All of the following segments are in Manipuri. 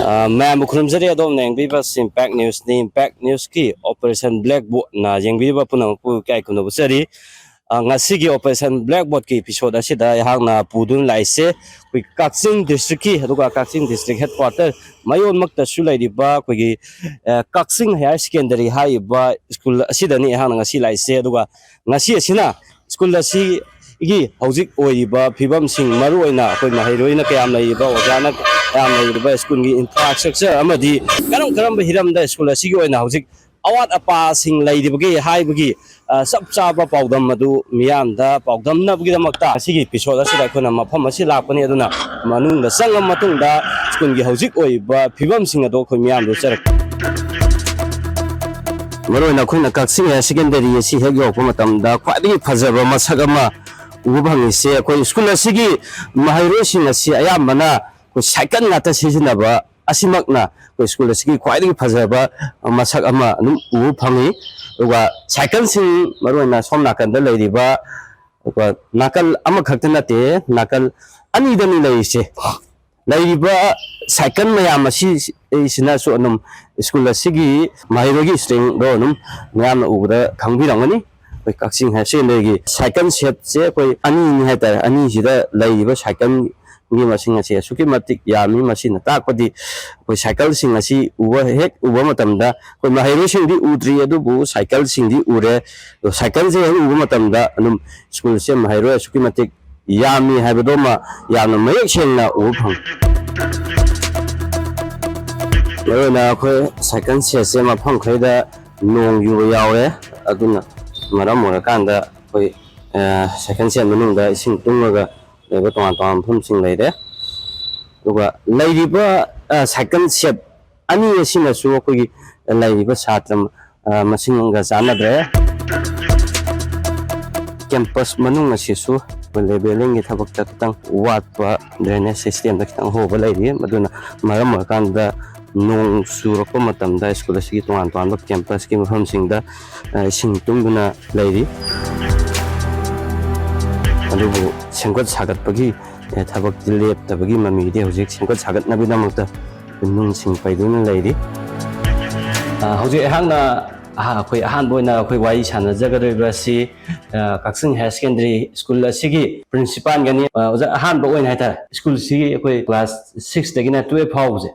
Ma'am khurumjari adom na yengbiba Impact News ni Impact News ki Operation Blackboard na yengbiba punangpu kai kuno busari ngasi gi Operation Blackboard ki episode asida yahangna pudun laise kui Kaching district ki aduga Kaching district headquarter mayon makta sulai diba kui Kaching higher secondary high ba school asida ni yahangna ngasi laise aduga ngasi asina school asi igi hojik oiba phibam sing maru oina koi mahiroina kayam laiba ojana kayam laiba school gi infrastructure amadi karam hiramda school asigi oina hojik awat apa sing laidibagi haibagi sab chaba pawdam madu miyamda pawdam nabgi damakta asigi episode asida khona mafam asi lakpani aduna manungda sangam matungda school gi hojik oiba phibam sing ado khoi miyamdo charak maroina khoina Kaching secondary asi hek yokpa matamda khwadi phajaba masak ama ubang ise koi school asigi mahairo sing asi ayamana ko cycle ngata sijinaba asimakna ko school asigi khwaidi phajaba masak ama num u phangi uga cycle sing maroina somna kanda leiriba ko nakal ama khaktana te nakal ani dani leise leiriba cycle mayam asi isina so school asigi mahirogi string do num mayam ubra khangbirangani Kaching higher secondary cycle shape se koi ani hai ta ani sida laiba cycle ni machine ase suki matik yami machine ta padi koi cycle sing asi uwa hek uwa matamda koi mahiro sing di udri adu bu cycle sing di ure cycle je uwa matamda anum school se mahiro suki matik yami hai badoma yamna mayek sengna uwa phang na koi cycle se ma phang khaida nong yu yawe aduna maram morakanda koi second sen manungda ising tungaga leba tongan phum sing leide duga leidiba second set ani asina su koi leidiba satram masingga janadre campus manung asisu leveling gi thabak ta tang watpa drainage system da tang hoba leidi maduna maram morakanda nong surako matamda school asigi tongan campus ki mafam singda sing tungduna leiri adubu sengkot sagat pagi thabak dilep tabagi mami de hojik sengkot sagat nabi namakta nung sing paiduna leiri hojik hangna khoi ahan boina khoi wai sana jagadoi si Kaching higher secondary school asigi principal gani ahan bo oina hata school sigi khoi class 6 dagina 12 phawse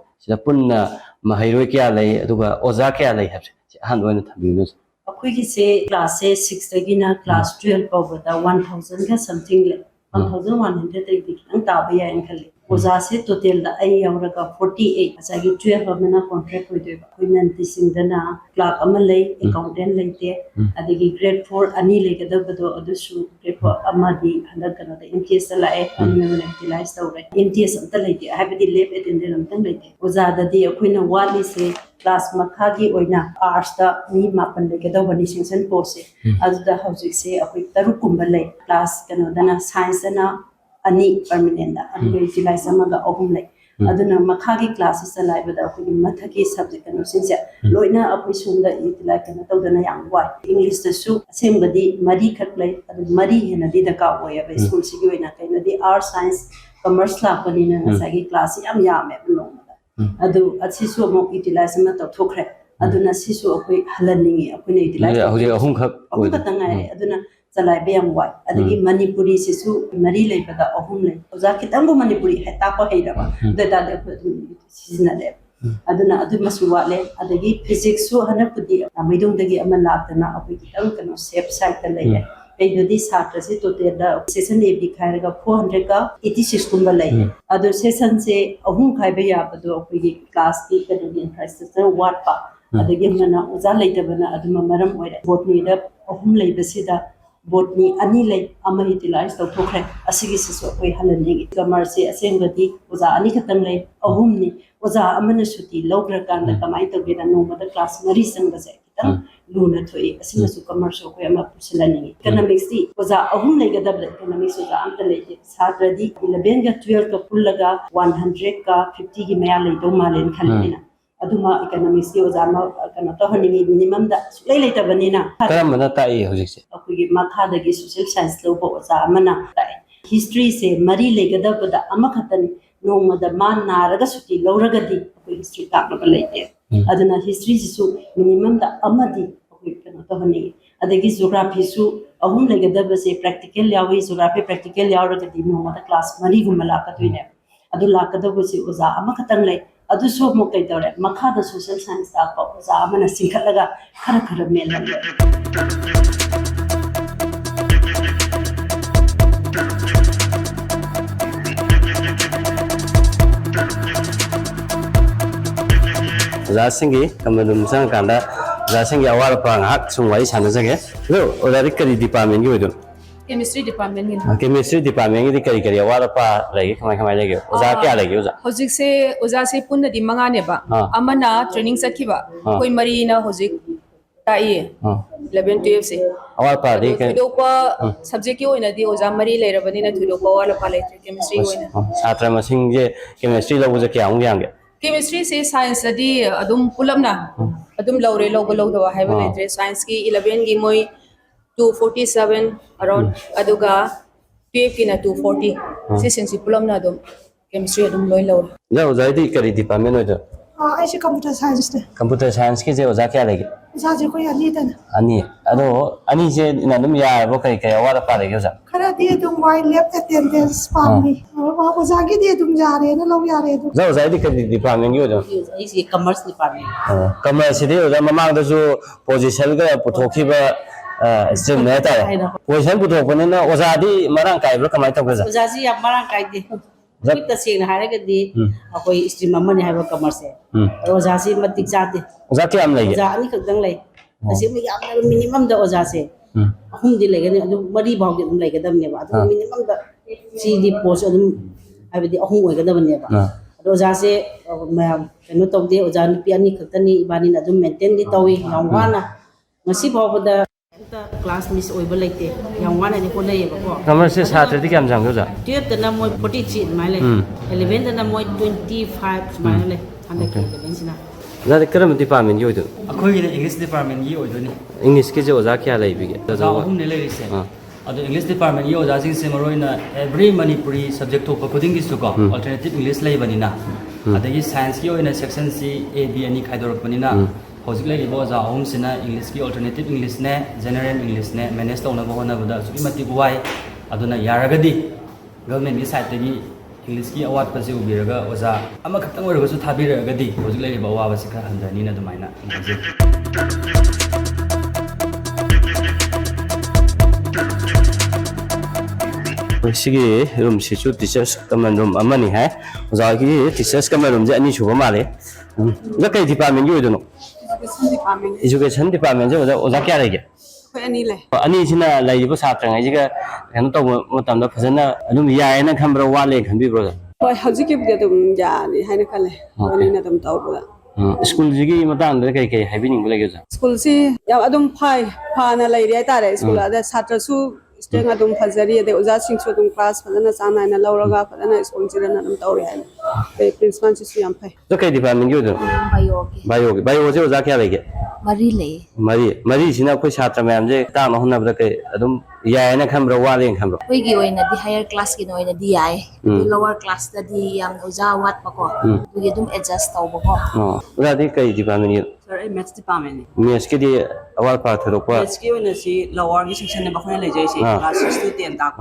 punna mahiro kya lay aduga oza kya lay habse han doina thabinu akhoi se class 6 dagina class 12 pawda 1000 ka something le 1100 dagi ang tabaya enkhali oza se total da ai yauraga 48 asagi 12 amana contract hoidoiba koinan tisingdana clerk amalai accountant leite adigi grade 4 ani legadabado adusu grade 4 amadi handakana da MTS lae anime utilize tawre MTS amta leite habidi lab attendant amta leite oza dadi akoina wali se class makhagi oina arts da ni mapan legadabani section post azuda hojik se akoi tarukumba lei class kana dana science na ani permanent da ani utilize amaga ogum lei aduna makhagi classes alaibada akoi mathaki subject kanu sinja loina akoi sunda utilize kana tawdana yang wai english da su assembly mari khat lei adu mari hena di da ka oya ba school sigi oina kaina di art science commerce la panina sagi class yam yam e long adu asisu mo utilize ma to thokre aduna sisu akoi halaningi akoi utilize hoje ahum khak tangai aduna salai beyang wai adagi manipuri sisu mari leibada ahum le oza kitango manipuri heta ko heiraba data de sizna de aduna adu masuwa le adagi physics su hana pudi amaidong dagi amala tana akoi kitang kano safe side ta leya Payudi satra se total da session e dikhairga 400 ka 86 kumba lai adu session se ahum khaiba ya badu akoi class ki kadani infrastructure wat pa adagi mana oza leitabana aduma maram oira botni da ahum leibasida botni ani lai ama utilize to thokre asigi siso koi halani commerce asengadi oza ani khatang lai ahum ni oza amana suti logra kan kamai to beda no mada class mari sanga se kitang luna thoi asina su commerce ko ama pusilani economics ti oza ahum lai gadab economics oza amta lai satradi 11 ga 12 ka pullaga 100 ka 50 gi maya lai do malen khalina aduma economics ki ozama kana to haningi minimum da sulai lai tabanina karamana tai hojik se akoi makha dagi social science lo bo oza amana tai history se mari legadabada ama khatani ꯅꯣꯡꯃꯗ ꯃꯥ ꯅꯥꯔꯒ ꯁꯨꯇꯤ ꯂꯧꯔꯒꯗꯤ ꯑꯩꯈꯣꯏ ꯍꯤꯁꯇ꯭ꯔꯤ ꯇꯥꯛꯅꯕ ꯂꯩꯇꯦ ꯑꯗꯨꯅ ꯍꯤꯁꯇ꯭ꯔꯤꯁꯤꯁꯨ ꯃꯤꯅꯤꯃꯝꯗ ꯑꯃꯗꯤ ꯑꯩꯈꯣꯏ ꯀꯩꯅꯣ ꯇꯧꯍꯟꯅꯤꯡꯉꯤ ꯑꯗꯒꯤ ꯖꯤꯑꯣꯒ꯭ꯔꯥꯐꯤꯁꯨ ꯑꯍꯨꯝ ꯂꯩꯒꯗꯕꯁꯦ ꯄ꯭ꯔꯦꯛꯇꯤꯀꯦꯜ ꯌꯥꯎꯏ ꯖꯤꯑꯣꯒ꯭ꯔꯥꯐꯤ ꯄ꯭ꯔꯦꯛꯇꯤꯀꯦल ꯌꯥꯎꯔꯒꯗꯤ ꯅꯣꯡꯃꯗ ꯀ꯭ꯂꯥꯁ 4ꯒꯨꯝꯕ ꯂꯥꯛꯀꯗꯣꯏꯅꯦ ꯑꯗꯨ ꯂꯥꯛꯀꯗꯧꯕꯁꯤ ꯑꯣꯖꯥ ꯑꯃꯈꯛꯇꯪ ꯂꯩ ꯑꯗꯨꯁꯨ ꯑꯃꯨꯛ ꯀꯩꯗꯧꯔꯦ ꯃꯈꯥꯗ ꯁꯣꯁꯤꯌꯦꯜ ꯁꯥꯏꯟꯁ ꯇꯥꯛꯄ ꯑꯣꯖꯥ ꯑꯃꯅ ꯆꯤꯡꯈꯠꯂꯒ ꯈꯔ ꯈꯔ ꯃꯦꯜꯍꯜꯂꯦ ꯑꯣꯖꯥꯁꯤꯡꯒꯤ ꯀꯃꯟꯔꯨꯝ ꯆꯪꯉꯀꯥꯟꯗ ꯑꯣꯖꯥꯁꯤꯡꯒꯤ ꯑꯋꯥꯠ ꯑꯄꯥ ꯉꯥꯏꯍꯥꯛ ꯁꯨꯝ ꯋꯥꯔꯤ ꯁꯥꯟꯅꯖꯒꯦ ꯑꯗꯣ ꯑꯣꯖꯥꯗꯤ ꯀꯔꯤ ꯗꯤꯄꯥꯔꯠꯃꯦꯟꯒꯤ ꯑꯣꯏꯗꯣꯏꯅꯣ Chemistry department gin. ꯀꯦꯃꯤꯁꯇ꯭ꯔꯤ ꯗꯤꯄꯥꯔꯠꯃꯦꯟꯒꯤꯗꯤ ꯀꯔꯤ ꯑꯋꯥꯠ ꯑꯄꯥ ꯂꯩꯒꯦ ꯀꯃꯥꯏ ꯂꯩꯒꯦ ꯑꯣꯖꯥ ꯀꯌꯥ ꯂꯩꯒꯦ ꯑꯣꯖꯥ Hojik se oza se punna di manga ne ba. Amana training sakhiba. Koi mari na hojik tai 11 12 se. ꯑꯋꯥꯠ ꯑꯄꯥꯗꯤ Thudopa subject ki oina di oza mari leirabani na thudopa wala pale chemistry oina. ꯁꯥꯇ꯭ꯔ ꯃꯁꯤꯡꯁꯦ ꯀꯦꯃꯤꯁꯇ꯭ꯔꯤ ꯂꯧꯕꯁꯦ ꯀꯌꯥꯃꯨꯛ ꯌꯥꯝꯒꯦ Chemistry se science adi adum pulapna adum laure lawba lawdawa haiba leitre science ki 11 gi moi 247 around aduga 12 ki na 240 si sensi pulamna adum chemistry adum loi lawre ꯑꯣꯖꯥ ꯑꯣꯖꯥꯗꯤ ꯀꯔꯤ ꯗꯤꯄꯥꯔꯠꯃꯦꯟ ꯑꯣꯏꯗꯣꯏꯅꯣ ꯑꯩꯁꯦ ꯀꯝꯄ꯭ꯌꯨꯇꯔ ꯁꯥꯏꯟꯁꯅꯦ ꯀꯝꯄ꯭ꯌꯨꯇꯔ ꯁꯥꯏꯟꯁꯀꯤꯁꯦ ꯑꯣꯖꯥ ꯀꯌꯥ ꯂꯩꯒꯦ ꯑꯣꯖꯥꯁꯦ ꯑꯩꯈꯣꯏ ꯑꯅꯤꯗꯅ ꯑꯅꯤ ꯑꯗꯣ ꯑꯅꯤꯁꯦ ꯑꯗꯨꯝ ꯌꯥꯔꯕꯣ ꯀꯔꯤ ꯑꯋꯥꯠ ꯑꯄꯥ ꯂꯩꯒꯦ ꯑꯣꯖꯥ ꯈꯔꯗꯤ ꯑꯗꯨꯝ ꯋꯥꯏ ꯂꯦꯞ ꯑꯦꯇꯦꯟꯗꯦꯟꯁ ꯄꯥꯝꯃꯤ ꯑꯣꯖꯥꯒꯤꯗꯤ ꯑꯗꯨꯝ ꯌꯥꯔꯦꯅ ꯂꯧ ꯌꯥꯔꯦ ꯑꯗꯨꯝ ꯑꯣꯖꯥ ꯑꯣꯖꯥꯗꯤ ꯀꯔꯤ ꯗꯤꯄꯥꯔꯠꯃꯦꯟꯒꯤ ꯑꯣꯏꯗꯣꯏꯅꯣ ꯑꯩꯁꯤ ꯀꯃꯔꯁ ꯗꯤꯄꯥꯔꯠꯃꯦꯟ ꯀꯃꯔꯁꯁꯤꯗꯤ ꯑꯣꯖꯥ ꯃꯃꯥꯡꯗꯁꯨ ꯄꯣꯖꯤꯁꯟꯒ ꯄꯨꯊꯣꯛꯈꯤꯕ ꯁ꯭ꯇ꯭ꯔꯤꯝꯅꯦ ꯍꯥꯏꯇꯥꯔꯦ ꯄꯣꯖꯤꯁꯟ ꯄꯨꯊꯣꯛꯄꯅꯤꯅ ꯑꯣꯖꯥꯗꯤ ꯃꯔꯥꯡ ꯀꯥꯏꯕ꯭ꯔꯥ ꯀꯃꯥꯏꯅ ꯇꯧꯒꯦ ꯑꯣꯖꯥ ꯑꯣꯖꯥꯁꯤ ꯌꯥꯝ ꯃꯔꯥꯡ ꯀꯥꯏꯗꯦ ꯑꯩꯈꯣꯏ ꯇꯁꯦꯡꯅ ꯍꯥꯏꯔꯒꯗꯤ ꯑꯩꯈꯣꯏ ꯁ꯭ꯇ꯭ꯔꯤꯝ ꯑꯃꯅꯤ ꯍꯥꯏꯕ ꯀꯃꯔꯁꯁꯦ ꯑꯣꯖꯥꯁꯤ ꯃꯇꯤꯛ ꯆꯥꯗꯦ ꯑꯣꯖꯥ ꯀꯌꯥꯝ ꯂꯩꯒꯦ ꯑꯣꯖꯥ ꯑꯅꯤꯈꯛꯇꯪ ꯂꯩ ꯇꯁꯦꯡꯅ ꯌꯥꯝꯅ ꯃꯤꯅꯤꯃꯝꯗ ꯑꯣꯖꯥꯁꯦ ꯑꯍꯨꯝꯗꯤ ꯂꯩꯒꯅꯤ ꯑꯗꯨ ꯃꯔꯤ ꯐꯥꯎꯗꯤ ꯑꯗꯨꯝ ꯂꯩꯒꯗꯕꯅꯦꯕ ꯑꯗꯨ ꯃꯤꯅꯤꯃꯝꯗ ꯁꯤꯗꯤ ꯄꯣꯁ ꯑꯗꯨꯝ ꯍꯥꯏꯕꯗꯤ ꯑꯍꯨꯝ ꯑꯣꯏꯒꯗꯕꯅꯦꯕ ꯑꯗꯣ ꯑꯣꯖꯥꯁꯦ ꯃꯌꯥꯝ ꯀꯩꯅꯣ ꯇꯧꯗꯦ ꯑꯣꯖꯥ ꯅꯨꯄꯤ ꯑꯅꯤ ꯈꯛꯇꯅꯤ ꯏꯕꯥꯅꯤꯅ ꯑꯗꯨꯝ ꯃꯦꯟꯇꯦꯟꯗꯤ ꯇꯧꯏ ꯌꯥꯝ ꯋꯥꯅ ꯉꯁꯤ ꯐꯥꯎꯕꯗ ꯀ꯭ꯂꯥꯁ ꯃꯤꯁ ꯑꯣꯏꯕ ꯂꯩꯇꯦ ꯌꯥꯝ ꯋꯥꯅꯗꯤ ꯍꯣꯠꯅꯩꯌꯦꯕꯀꯣ ꯀꯃꯔꯁꯁꯦ ꯁꯥꯇ꯭ꯔꯗꯤ ꯀꯌꯥꯝ ꯆꯪꯒꯦ ꯑꯣꯖꯥ 12ꯇꯅ ꯃꯣꯏ 43 ꯑꯗꯨꯃꯥꯏꯅ ꯂꯩ 11ꯇꯅ ꯃꯣꯏ 25 ꯁꯨꯃꯥꯏꯅ ꯂꯩ ꯍꯟꯗꯛꯀꯤ 11ꯁꯤꯅ ꯑꯣꯖꯥꯗꯤ ꯀꯔꯝꯕ ꯗꯤꯄꯥꯔꯠꯃꯦꯟꯒꯤ ꯑꯣꯏꯗꯣꯏꯅꯣ ꯑꯩꯈꯣꯏꯒꯤꯅ ꯏꯪꯂꯤꯁ ꯗꯤꯄꯥꯔꯠꯃꯦꯟꯒꯤ ꯑꯣꯏꯗꯣꯏꯅꯤ ꯏꯪꯂꯤꯁꯀꯤꯁꯦ ꯑꯣꯖꯥ ꯀꯌꯥ ꯂꯩꯕꯤꯒꯦ ꯑꯣꯖꯥ ꯑꯍꯨꯝꯅꯦ ꯂꯩꯔꯤꯁꯦ ꯑꯗꯣ ꯏꯪꯂꯤꯁ ꯗꯤꯄꯥꯔꯠꯃꯦꯟꯒꯤ ꯑꯣꯖꯥꯁꯤꯡꯁꯦ ꯃꯔꯨꯑꯣꯏꯅ ꯑꯦꯕ꯭ꯔꯤ ꯃꯅꯤꯄꯨꯔꯤ ꯁꯕꯖꯦꯛ ꯊꯣꯛꯄ ꯈꯨꯗꯤꯡꯒꯤꯁꯨꯀꯣ ꯑꯜꯇꯔꯅꯦꯇꯤቭ ꯏꯪꯂꯤꯁ ꯂꯩꯕꯅꯤꯅ ꯑꯗꯒꯤ ꯁꯥꯏꯟꯁꯀꯤ ꯑꯣꯏꯅ ꯁꯦꯛꯁꯟꯁꯤ A B ꯑꯅꯤ ꯈꯥꯏꯗꯣꯔꯛꯄꯅꯤ나 ꯍꯧꯖꯤꯛ ꯂꯩꯔꯤꯕ ꯑꯣꯖꯥ ꯑꯍꯨꯝꯁꯤꯅ ꯏꯪꯂꯤꯁꯀꯤ ꯑꯜꯇꯔꯅꯦꯇꯤቭ ꯏꯪꯂꯤꯁꯅꯦ ꯖꯦꯅꯔꯦꯜ ꯏꯪꯂꯤꯁꯅꯦ ꯃꯦꯅꯦꯖ ꯇꯧꯅꯕ ꯍꯣꯠꯅꯕꯗ ꯑꯁꯨꯛꯀꯤ ꯃꯇꯤꯛ ꯋꯥꯏ ꯑꯗꯨꯅ ꯌꯥꯔꯒꯗꯤ ꯒꯚꯔꯟꯃꯦꯟꯠꯀꯤ ꯁꯥꯏꯠꯇꯒꯤ ꯏꯪꯂꯤꯁꯀꯤ ꯑꯋꯥꯠꯄꯁꯤ ꯎꯕꯤꯔꯒ ꯑꯣꯖꯥ ꯑꯃꯈꯛꯇꯪ ꯑꯣꯏꯔꯒꯁꯨ ꯊꯥꯕꯤꯔꯛꯑꯒꯗꯤ ꯍꯧꯖꯤꯛ ꯂꯩꯔꯤꯕ ꯑꯋꯥꯕꯁꯤ ꯈꯔ ꯍꯟꯊꯅꯤꯅ ꯑꯗꯨꯃꯥꯏꯅ ꯍꯥꯏꯖꯩ ꯁꯤꯒꯤ ꯔꯨꯝꯁꯤꯁꯨ ꯇꯤꯆꯔꯁ ꯀꯃꯟ ꯔꯨꯝ ꯑꯃꯅꯤ ꯍꯥꯏ ꯑꯣꯖꯥꯒꯤ ꯇꯤꯆꯔꯁ ꯀꯃꯟ ꯔꯨꯝꯁꯦ ꯑꯅꯤ ꯁꯨꯕ ꯃꯥꯜꯂꯦ ꯑꯣꯖꯥ ꯀꯩ ꯗꯤꯄꯥꯔꯠꯃꯦꯟꯒꯤ ꯑꯣꯏꯗꯣꯏꯅꯣ ꯏꯖꯨꯀꯦꯁꯟ ꯗꯤꯄꯥꯔꯠꯃꯦꯟꯁꯦ ꯑꯣꯖꯥ ꯀꯌꯥ ꯂꯩꯒꯦ Koi ani lai. ꯑꯅꯤꯁꯤꯅ ꯂꯩꯔꯤꯕ ꯁꯥꯇ꯭ꯔꯉꯩꯁꯤꯒ ꯀꯩꯅꯣ ꯇꯧꯕ ꯃꯇꯝꯗ ꯐꯖꯅ ꯑꯗꯨꯝ ꯌꯥꯏꯌꯦꯅ ꯈꯟꯕ꯭ꯔꯥ ꯋꯥꯠꯂꯦ ꯈꯟꯕꯤꯕ꯭ꯔꯣ Hoi hꯧꯖꯤꯛꯀꯤꯕꯨꯗꯤ ꯑꯗꯨꯝ ꯌꯥꯅꯤ ꯍꯥꯏꯅ ꯈꯜꯂꯦ ꯂꯣꯏꯅ ꯑꯗꯨꯝ ꯇꯧꯕꯗ ꯁ꯭ꯀꯨꯜꯁꯤꯒꯤ ꯃꯇꯥꯡꯗ ꯀꯩ ꯍꯥꯏꯕꯤꯅꯤꯡꯕ ꯂꯩꯒꯦ ꯑꯣꯖꯥ ꯁ꯭ꯀꯨꯜꯁꯤ ꯌꯥꯝ ꯑꯗꯨꯝ ꯐꯅ ꯂꯩꯔꯤ ꯍꯥꯏꯇꯥꯔꯦ ꯁ꯭ꯀꯨꯜ ꯑꯗ ꯁꯥꯇ꯭ꯔꯁꯨ ꯁ꯭ꯇ꯭ꯔꯦꯡ ꯑꯗꯨꯝ ꯐꯖꯔꯤ ꯑꯗꯩ ꯑꯣꯖꯥꯁꯤꯡꯁꯨ ꯑꯗꯨꯝ ꯀ꯭ꯂꯥꯁ ꯐꯖꯅ ꯆꯥꯡ ꯅꯥꯏꯅ ꯂꯧꯔꯒ ꯐꯖꯅ ꯁ꯭ꯀꯨꯜꯁꯤꯗꯅ ꯑꯗꯨꯝ ꯇꯧꯔꯤ ꯍꯥꯏꯅ ꯑꯗꯩ ꯄ꯭ꯔꯤꯟꯁꯤꯄꯥꯜꯁꯤꯁꯨ ꯌꯥꯝ ꯐꯩ ꯑꯣꯖꯥ ꯀꯩ ꯗꯤꯄꯥꯔꯠꯃꯦꯟꯒꯤ ꯑꯣꯏꯗꯣꯏꯅꯣ ꯕꯥꯏꯑꯣꯁꯦ ꯑꯣꯖꯥ ꯀꯌꯥ ꯂꯩꯒꯦ Mari lay. ꯃꯔꯤꯁꯤꯅ ꯑꯩꯈꯣꯏ ꯁꯥꯇ꯭ꯔ ꯃꯌꯥꯝꯁꯦ ꯇꯥꯛꯅ ꯍꯣꯠꯅꯕꯗ ꯀꯩ ꯑꯗꯨꯝ ꯌꯥꯏꯌꯦꯅ ꯈꯟꯕ꯭ꯔꯥ ꯋꯥꯠꯂꯦꯅ ꯈꯟꯕ꯭ꯔꯥ Wigi oina di higher class ki oina di ay. Du lower class da di yang oja wat pa ko. Du gi dum adjust taw ba ko. ꯑꯣꯖꯥꯗꯤ ꯀꯩ ꯗꯤꯄꯥꯔꯠꯃꯦꯟꯒꯤ Sir, I maths department. ꯃꯦꯠꯁꯀꯤꯗꯤ ꯑꯋꯥꯠ ꯑꯄꯥ ꯊꯣꯏꯗꯣꯛꯄ Maths ki wala si lower gi section ne bakhoy lay jai si class 6 to 10 tak.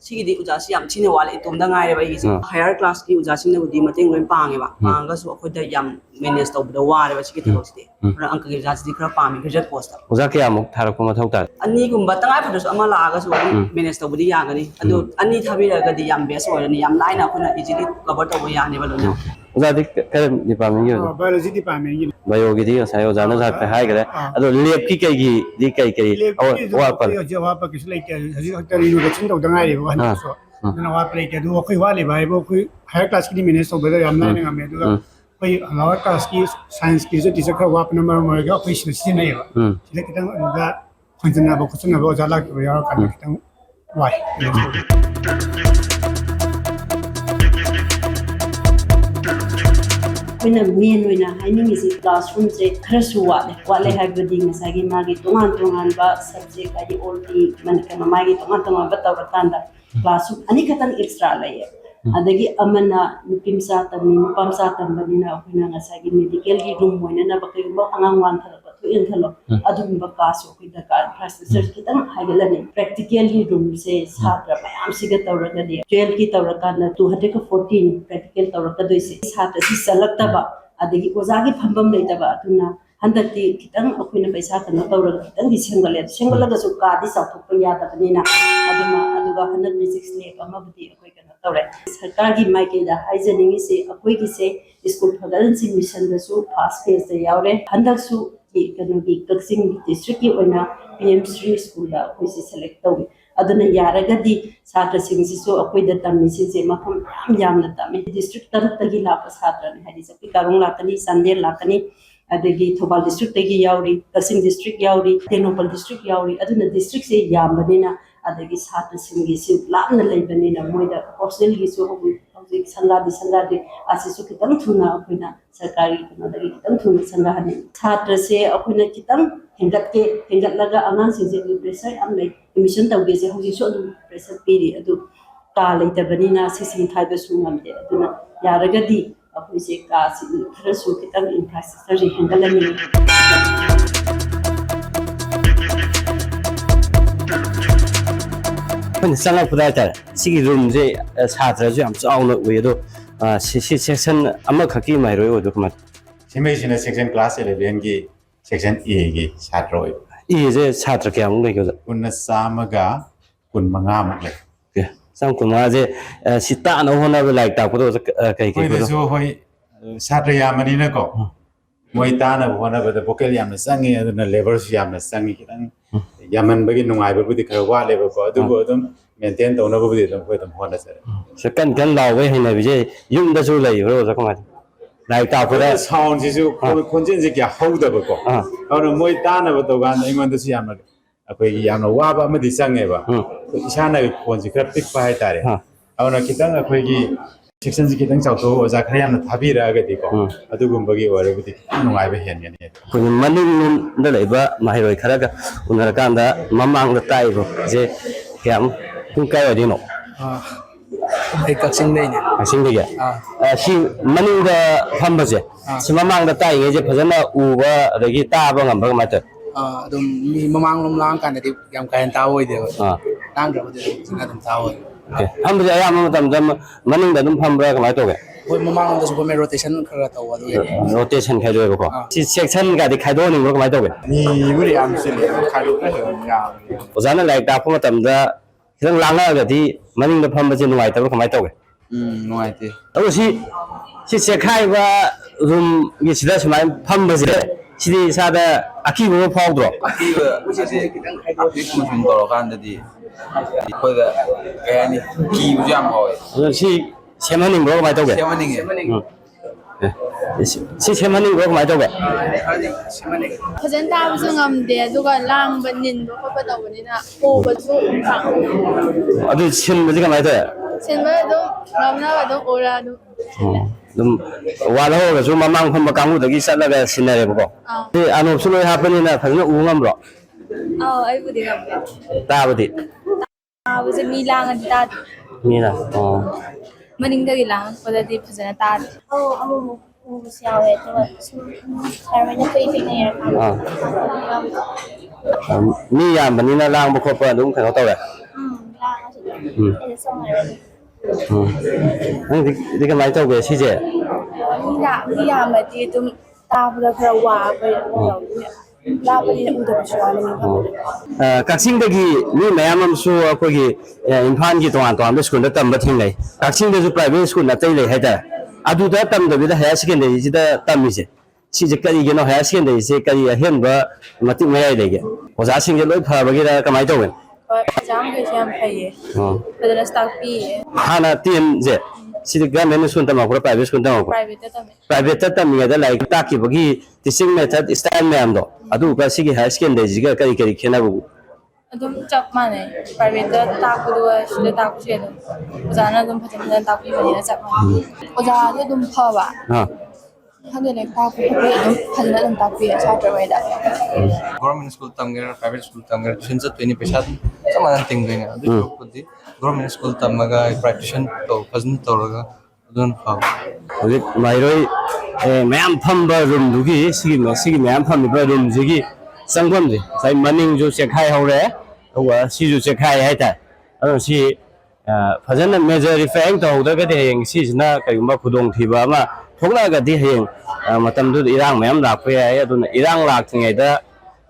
Sigidi uja si yam chine wala itom da ngai re ba gi higher class ki uja sing na budi mateng loi pang ba. Pang ga su akhoi da yam manage taw da wa re ba sigidi thok si. Ra angka gi uja si khara pam graduate post. ꯑꯣꯖꯥ ꯀꯌꯥꯃꯨꯛ ꯊꯥꯔꯛꯄ ꯃꯊꯧ ꯇꯥꯏ Ani gumba tangai phadas ama la ga su manage taw budi yagani. Adu ani thabira ga di yam best oirani yam laina khona easily cover taw yani ba loina. ꯑꯣꯖꯥꯗꯤ ꯀꯔꯝ ꯗꯤꯄꯥꯔꯠꯃꯦꯟꯒꯤ ꯑꯣꯏꯗꯣꯏꯅꯣ ꯕꯥꯏꯑꯣꯂꯣꯖꯤ ꯗꯤꯄꯥꯔꯠꯃꯦꯟꯒꯤ ꯕꯥꯏꯑꯣꯒꯤꯗꯤ ꯉꯁꯥꯏ ꯑꯣꯖꯥꯅ ꯍꯥꯏꯈ꯭ꯔꯦ ꯑꯗꯣ ꯂꯦꯞꯀꯤ ꯀꯩꯒꯤꯗꯤ ꯀꯔꯤ ꯑꯋꯥꯠꯄ ꯍꯧꯖꯤꯛ ꯑꯋꯥꯠꯄ ꯀꯩꯁꯨ ꯂꯩꯇꯦ ꯍꯧꯖꯤꯛ ꯈꯛꯇ ꯔꯤꯅꯣꯚꯦꯁꯟ ꯇꯧꯗ ꯉꯥꯏꯔꯤꯕ ꯍꯟꯗꯛꯁꯨ ꯑꯗꯨꯅ ꯑꯋꯥꯠꯄ ꯂꯩꯇꯦ ꯑꯗꯨ ꯑꯩꯈꯣꯏ ꯋꯥꯠꯂꯤꯕ ꯍꯥꯏꯕꯨ ꯑꯩꯈꯣꯏ ꯍꯥꯌꯔ ꯀ꯭ꯂꯥꯁꯀꯤꯗꯤ ꯃꯦꯅꯦꯖ ꯇꯧꯕꯗ ꯌꯥꯝ ꯂꯥꯏꯅ ꯉꯝꯃꯦ ꯑꯗꯨꯒ ꯑꯩꯈꯣꯏ ꯂꯋꯔ ꯀ꯭ꯂꯥꯁꯀꯤ ꯁꯥꯏꯟꯁꯀꯤꯁꯨ ꯇꯤꯆꯔ ꯈꯔ ꯋꯥꯠꯄꯅ ꯃꯔꯝ ꯑꯣꯏꯔꯒ ꯑꯩꯈꯣꯏ ꯁꯤꯗ ꯁꯤꯖꯤꯟꯅꯩꯌꯦꯕ ꯁꯤꯗ ꯈꯤꯇꯪ ꯑꯗꯨꯗ ꯍꯣꯟꯖꯟꯅꯕ ꯈꯣꯠꯆꯟꯅꯕ ꯑꯣꯖꯥ ꯂꯥꯛꯇꯕ ꯌꯥꯎꯔꯀꯥꯟꯗ ꯈꯤꯇꯪ ꯋꯥꯏ ꯑꯩꯈꯣꯏꯅ ꯃꯦꯟ ꯑꯣꯏꯅ ꯍꯥꯏꯅꯤꯡꯉꯤꯁꯤ ꯀ꯭ꯂꯥꯁꯔꯨꯝꯁꯦ ꯈꯔꯁꯨ ꯋꯥꯠꯂꯦ ꯍꯥꯏꯕꯗꯤ ꯉꯁꯥꯏꯒꯤ ꯃꯥꯒꯤ ꯇꯣꯉꯥꯟꯕ ꯁꯕꯖꯦꯛ ꯍꯥꯏꯗꯤ ꯑꯣꯜ ꯗꯤ ꯀꯩꯅꯣ ꯃꯥꯒꯤ ꯇꯣꯉꯥꯟꯕ ꯇꯧꯔꯀꯥꯟꯗ ꯀ꯭ꯂꯥꯁꯔꯨꯝ ꯑꯅꯤꯈꯛꯇꯪ ꯑꯦꯛꯁꯇ꯭ꯔꯥ ꯂꯩꯌꯦ adagi amana nupimsa tamni nupamsa tambani na akhina ngasagi medical gi room moina na bakai ba angang wan thala ba thu in thalo adum ba ka so ki da ka infrastructure kitang hagelani practically room se satra mayam siga tawraga de 12 ki tawraga na 214 practical tawraga doise satra si salakta ba adagi ozagi phambam leita ba tuna handakti kitang akhina paisa kana tawraga kitang di sengalaga so ka di sa thokpa ya da banina aduma aduga 106 lakh ama budi akhoi kana tawre sarkar gi maike da haijaning se akhoi gi se school phagalan si mission da su fast phase da yaure handak su ki kana gi kaksing district ki oina pm Sri school da akhoi se select tawi aduna yaraga di satra sing si so akhoi da tammi si se mafam yam na tammi district taruk tagi la pa satra ni hadi se karong lakani sande lakani adagi Thobal district tagi yauri Kasing district yauri Tenopal district yauri aduna district se yambanina adagi satra sing gi si lamna leibanina moida hostel gi so hojik sangadi asisu kitang thuna akhina sarkari kuna dagi kitang thuna sangahani satra se akhina kitang hengat laga angan sing se pressure am lei emission tawge se hojik so pressure piri adu ka leitabani se sing thaiba su ngamde aduna yaragadi akhoi se ka si khara su kitang infrastructure hengalani pen sangai pudai tar sigi room je satra ju am chauna wedo si section ama khaki mai roi odo kama Simei section class 11 gi section A gi chatroi e je satra kya mung le gyo kunna samaga kun manga mak le ke sam kuma je sita no hona be like ta ko kai koi ko de so hoi chatra yamani na ko moi ta na hona ba de vocal yam na sangi aduna level yam na sangi kitang yaman bagi nungai ba budi khara wa le ba ko adu bo dum maintain to na ba budi dum ko dum hona sare se kan law we hina bi je yum da su lai ro sa kuma like ta ko da sound ji su konjin ji kya hau da ba ko aw moi ta na ba to gan ingon da si yam na akoi yam na wa ba ma di sange ba isa na kon ji khara pik pa hai tare aw na kitang akoi gi section ji kitang chau to oja khara yam na thabi ra ga di ko adu gum bagi ore budi nungai ba hen ne kun maning da lai ba mai roi khara ga unar kan da mamang da tai bo je kyam kun kai odi no ai kaksing dai ne asing de ya si maning da phamba je si mamang da tai nge je phajana u ba adagi ta ba ngam ba ma ta adum mi mamang lom lang kan di yam kain tawoi de tang da de singa dum tawoi okay phamba je ayam matam dam maning da dum phambra ka mai to ge hoi mamang da su me rotation khara taw adu rotation khai do ko si section ga di khai do ni ko mai to ge ni buri am se le khai do ka ya ozana like ta phama tam da khang langa ga di maning da phamba je nuai ta ko mai to ge nuai te to si se khai ba room gi sida smai phamba je sidi sa da aki bo phau dro aki ba se kitang khai do de kuma sun toro kan da di ko da kaya ni ki bu jam hoy si semaning bro mai to ge semaning si semaning bro mai to ge Fajan tabusu ngamde aduga langba ninba khotpa tawbanina obasu phang adu sin ba ji ka mai to senba do ngamna ba do ora do dum wala ho ga su mamang phamba kamu da gi sala ga sinare ba ko ti anop su loi hapani na phajna u ngam bro ai budi ngamde ta ba di tabusu mi langan ta mi na maningdagi lang padati phajana ta amu siyawe to sarwa na kai fik na yar mi yam bani na lang ba ko pa dum kha to ga ang di ka mai to ge si je mi ya ma ti tum ta bula khara wa ba la ba ni u da ba shwa ni kaksing da gi mi mayam am su ko gi imphal gi ton ton da school da tam ba thing lai kaksing da su private school na tai lai ha da adu da tam da bi da higher secondary ji da tam mi je si je kari gi no higher secondary se kari hen ba mati mai lai ge oja sing ge loi pha ba gi da ka mai to ge jam ge sham phaye padana stock pi hana tien je si da government school tam ko private school tam ko private tam mi da lai ta ki ba gi teaching method style me am do adu ka si gi higher secondary ji ga kari kari khena bu adum chap mane private ta ku do shile ta ku she do ozana dum phajana ta pi bani na chap mane oza de dum pha ba hande le ta ku dum phajana dum ta pi cha tra wai da government school tamger private school tamger tuition sa 20 paisa ꯆꯞ ꯃꯥꯟꯅꯅ ꯇꯤꯡꯗꯣꯏꯅꯦ ꯑꯗꯨꯒꯤ ꯁꯔꯨꯛꯄꯨꯗꯤ ꯒꯣꯔꯃꯦꯟ ꯁ꯭ꯀꯨꯜ ꯇꯝꯃꯒ ꯄ꯭ꯔꯥꯛꯇꯤꯁꯟ ꯐꯖꯅ ꯇꯧꯔꯒ ꯑꯗꯨꯅ ꯐꯕ ꯍꯧꯖꯤꯛ ꯃꯍꯩꯔꯣꯏ ꯃꯌꯥꯝ ꯐꯝꯕ ꯔꯨꯝꯗꯨꯒꯤ ꯁꯤꯒꯤ ꯃꯌꯥꯝ ꯐꯝꯃꯤꯕ ꯔꯨꯝꯁꯤꯒꯤ ꯆꯪꯐꯝꯁꯦ ꯉꯁꯥꯏ ꯃꯅꯤꯡꯁꯨ ꯆꯦꯛꯈꯥꯏꯍꯧꯔꯦ ꯑꯗꯨꯒ ꯁꯤꯁꯨ ꯆꯦꯛꯈꯥꯏ ꯍꯥꯏꯇꯥꯔꯦ ꯑꯗꯨꯅ ꯁꯤ ꯐꯖꯅ ꯃꯦꯖꯔ ꯔꯤꯄꯦꯌरिꯡ ꯇꯧꯍꯧꯗ꯭ꯔꯒꯗꯤ ꯍꯌꯦꯡ ꯁꯤꯁꯤꯅ ꯀꯔꯤꯒꯨꯝꯕ ꯈꯨꯗꯣꯡꯊꯤꯕ ꯑꯃ ꯊꯣꯛꯂꯛꯑꯒꯗꯤ ꯍꯌꯦꯡ ꯃꯇꯝꯗꯨꯗ ꯏꯔꯥꯡ ꯃꯌꯥꯝ ꯂꯥꯛꯄ ꯌꯥꯏ ꯑꯗꯨꯅ ꯏꯔꯥꯡ ꯂꯥꯛꯇ꯭ꯔꯤꯉꯩꯗ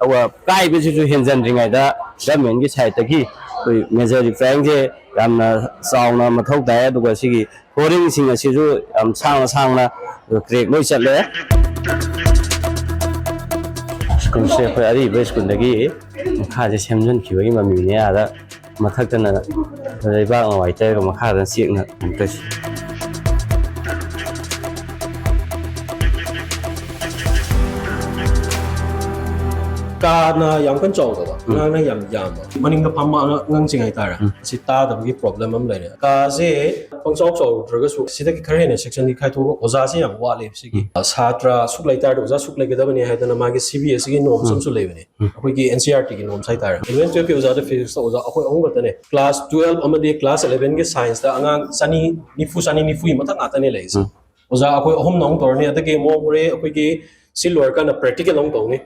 ꯑꯗꯨꯒ ꯀꯥꯏꯕꯁꯤꯁꯨ ꯍꯦꯟꯖꯟꯗ꯭ꯔꯤꯉꯩꯗ ꯒꯚꯔꯟꯃꯦꯟꯠꯒꯤ ꯁꯥꯏꯠꯇꯒꯤ ꯑꯩꯈꯣꯏ ꯃꯦꯖꯔ ꯔꯤꯄꯦꯌरिꯡꯁꯦ ꯌꯥꯝꯅ ꯆꯥꯎꯅ ꯃꯊꯧ ꯇꯥꯏ ꯑꯗꯨꯒ ꯁꯤꯒꯤ ꯐ꯭ꯂꯣꯔꯤꯡꯁꯤꯡ ꯑꯁꯤꯁꯨ ꯌꯥꯝ ꯁꯥꯡꯅ ꯀ꯭ꯔꯦꯛ ꯂꯣꯏ ꯆꯠꯂꯦ ꯁ꯭ꯀꯨꯜꯁꯦ ꯑꯩꯈꯣꯏ ꯑꯔꯤꯕ ꯁ꯭ꯀꯨꯜꯗꯒꯤ ꯃꯈꯥꯁꯦ ꯁꯦꯝꯖꯤꯟꯈꯤꯕꯒꯤ ꯃꯃꯤꯅꯦ ꯑꯥꯗ ꯃꯊꯛꯇꯅ ꯂꯩꯕꯥꯛꯅ ꯋꯥꯏ ꯇꯩꯔꯒ ꯃꯈꯥꯗꯅ ꯆꯦꯛꯅ ꯑꯃꯨꯛꯇꯣꯏꯁꯤ ꯀꯥꯅ ꯌꯥꯝ ꯀꯟ ꯆꯥꯎꯗꯕ ꯑꯉꯥꯡꯅ ꯌꯥꯝ ꯌꯥꯝꯕ ꯃꯅꯤꯡꯗ ꯐꯝꯕ ꯑꯉꯥꯡꯁꯤꯡ ꯍꯥꯏꯇꯥꯔꯦ ꯑꯁꯤ ꯇꯥꯗꯕꯒꯤ ꯄ꯭ꯔꯣꯕ꯭ꯂꯦꯝ ꯑꯃ ꯂꯩꯔꯦ ꯀꯥꯁꯦ ꯄꯪꯆꯥꯎ ꯆꯥꯎꯗ꯭ꯔꯒꯁꯨ ꯁꯤꯗꯒꯤ ꯈꯔ ꯍꯦꯟꯅ ꯁꯦꯛꯁꯟꯗꯤ ꯈꯥꯏꯗꯣꯛꯑꯒ ꯑꯣꯖꯥꯁꯦ ꯌꯥꯝ ꯋꯥꯠꯂꯦꯕ ꯁꯤꯒꯤ ꯁꯥꯇ꯭ꯔ ꯁꯨꯛ ꯂꯩꯇꯥꯔꯗꯤ ꯑꯣꯖꯥ ꯁꯨꯛ ꯂꯩꯒꯗꯕꯅꯤ ꯍꯥꯏꯗꯅ ꯃꯥꯒꯤ CBSEꯒꯤ ꯅꯣꯔꯝꯁ ꯑꯃꯁꯨ ꯂꯩꯕꯅꯦ ꯑꯩꯈꯣꯏꯒꯤ NCERTꯒꯤ ꯅꯣꯔꯝꯁ ꯍꯥꯏꯇꯥꯔꯦ 11 12ꯀꯤ ꯑꯣꯖꯥꯗ ꯐꯤꯖꯤꯛꯁꯇ ꯑꯣꯖꯥ ꯑꯩꯈꯣꯏ ꯑꯍꯨꯝ ꯈꯛꯇꯅꯦ ꯀ꯭ꯂꯥꯁ 12 ꯑꯃꯗꯤ ꯀ꯭ꯂꯥꯁ 11ꯒꯤ ꯁꯥꯏꯟꯁꯇ ꯑꯉꯥꯡ 290 ꯃꯊꯛ ꯉꯥꯛꯇꯅꯦ ꯂꯩꯔꯤꯁꯦ ꯑꯣꯖꯥ ꯑꯩꯈꯣꯏ ꯑꯍꯨꯝꯅ ꯑꯃꯨꯛ ꯇꯧꯔꯅꯤ ꯑꯗꯒꯤ ꯑꯃꯨꯛ ꯍꯣꯔꯦꯟ ꯑꯩꯈꯣꯏꯒꯤ ꯁꯤ ꯂꯣꯏꯔꯀꯥꯟꯗ ꯄ꯭ꯔꯦꯛꯇꯤꯀꯦꯜ ꯑꯃꯨꯛ ꯇꯧꯅꯤ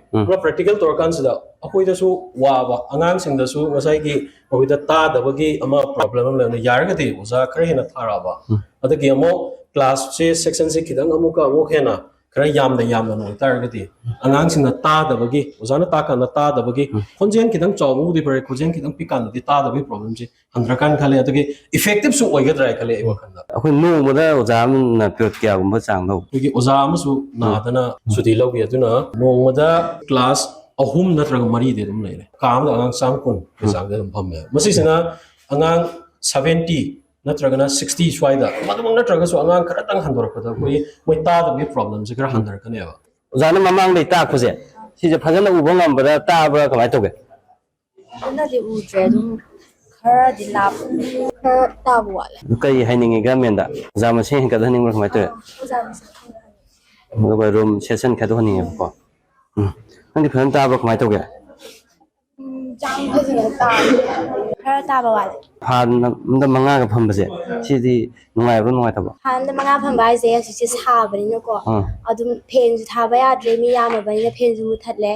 ꯄ꯭ꯔꯦꯛꯇꯤꯀꯦꯜ ꯇꯧꯔꯀꯥꯟꯁꯤꯗ ꯑꯩꯈꯣꯏꯗꯁꯨ ꯋꯥꯕ ꯑꯉꯥꯡꯁꯤꯡꯗꯁꯨ ꯉꯁꯥꯏꯒꯤ ꯃꯈꯣꯏꯗ ꯇꯥꯗꯕꯒꯤ ꯑꯃ ꯄ꯭ꯔꯣꯕ꯭ꯂꯦꯝ ꯑꯃ ꯂꯩꯕꯅ ꯌꯥꯔꯒꯗꯤ ꯑꯣꯖꯥ ꯈꯔ ꯍꯦꯟꯅ ꯊꯥꯔꯛꯑꯕ ꯑꯗꯒꯤ ꯑꯃꯨꯛ ꯀ꯭ꯂꯥꯁꯁꯦ ꯁꯦꯛꯁꯟꯁꯦ ꯈꯤꯇꯪ ꯑꯃꯨꯛ ꯍꯦꯟꯅ ꯈꯔ ꯌꯥꯝꯅ ꯑꯣꯏꯇꯥꯔꯒꯗꯤ ꯑꯉꯥꯡꯁꯤꯡꯅ ꯇꯥꯗꯕꯒꯤ ꯑꯣꯖꯥꯅ ꯇꯥꯀꯥꯟꯗ ꯇꯥꯗꯕꯒꯤ ꯈꯣꯟꯖꯦꯜ ꯈꯤꯇꯪ ꯆꯥꯎꯕꯕꯨꯗꯤ ꯐꯔꯦ ꯈꯣꯟꯖꯦꯜ ꯈꯤꯇꯪ ꯄꯤꯛꯀꯥꯟꯗꯗꯤ ꯇꯥꯗꯕꯒꯤ ꯄ꯭ꯔꯣꯕ꯭ꯂꯦꯝꯁꯦ ꯍꯟꯊꯔꯀꯥꯟ ꯈꯜꯂꯦ ꯑꯗꯒꯤ ꯏꯐꯦꯛꯇꯤꯞꯁꯨ ꯑꯣꯏꯒꯗ꯭ꯔꯥ ꯈꯜꯂꯦ ꯑꯩ ꯋꯥꯈꯜꯗ ꯑꯩꯈꯣꯏ ꯅꯣꯡꯃꯗ ꯑꯣꯖꯥ ꯑꯃꯅ ꯄꯤꯔꯤꯌꯠ ꯀꯌꯥꯒꯨꯝꯕ ꯆꯥꯡ ꯂꯧ ꯑꯩꯈꯣꯏꯒꯤ ꯑꯣꯖꯥ ꯑꯃꯁꯨ ꯅꯥꯗꯅ ꯁꯨꯇꯤ ꯂꯧꯈꯤ ꯑꯗꯨꯅ ꯅꯣꯡꯃꯗ ꯀ꯭ꯂꯥꯁ 3 ꯅꯠꯇ꯭ꯔꯒ 4ꯗꯤ ꯑꯗꯨꯝ ꯂꯩꯔꯦ ꯀꯥ ꯑꯃꯗ ꯑꯉꯥꯡ 110ꯒꯤ ꯆꯥꯡꯗ ꯑꯗꯨꯝ ꯐꯝꯃꯦ ꯃꯁꯤꯁꯤꯅ ꯑꯉꯥꯡ 70 नत्रगना 60 स्वाइदा मदम नत्रगसु अंगांग खरतंग हंदोरपदा कोई मोय तादबि प्रॉब्लम से खर हंदरकनेबा जाना ममांग दे ताकुजे सिजे फजन उबो ngambada ताबा कमाय तोगे नदि उद्रे दुम खरा दिलाप खर ताबु वाले कई हाइनिंग गवर्नमेंट दा जामा से हिंका हनिंग कमाय तो रूम सेशन खदो हनिंग को नदि फजन ताबा कमाय तोगे जाम फजन ता खरा ताबा वाले फान द मंगा का फंबसे सिदि नुंगायबो नुंगायतबो फान द मंगा फंबा आइसे सिसे साबनिनो को अदुम फेन जु थाबा याद्रे मी यामबनिना फेन जु मुथले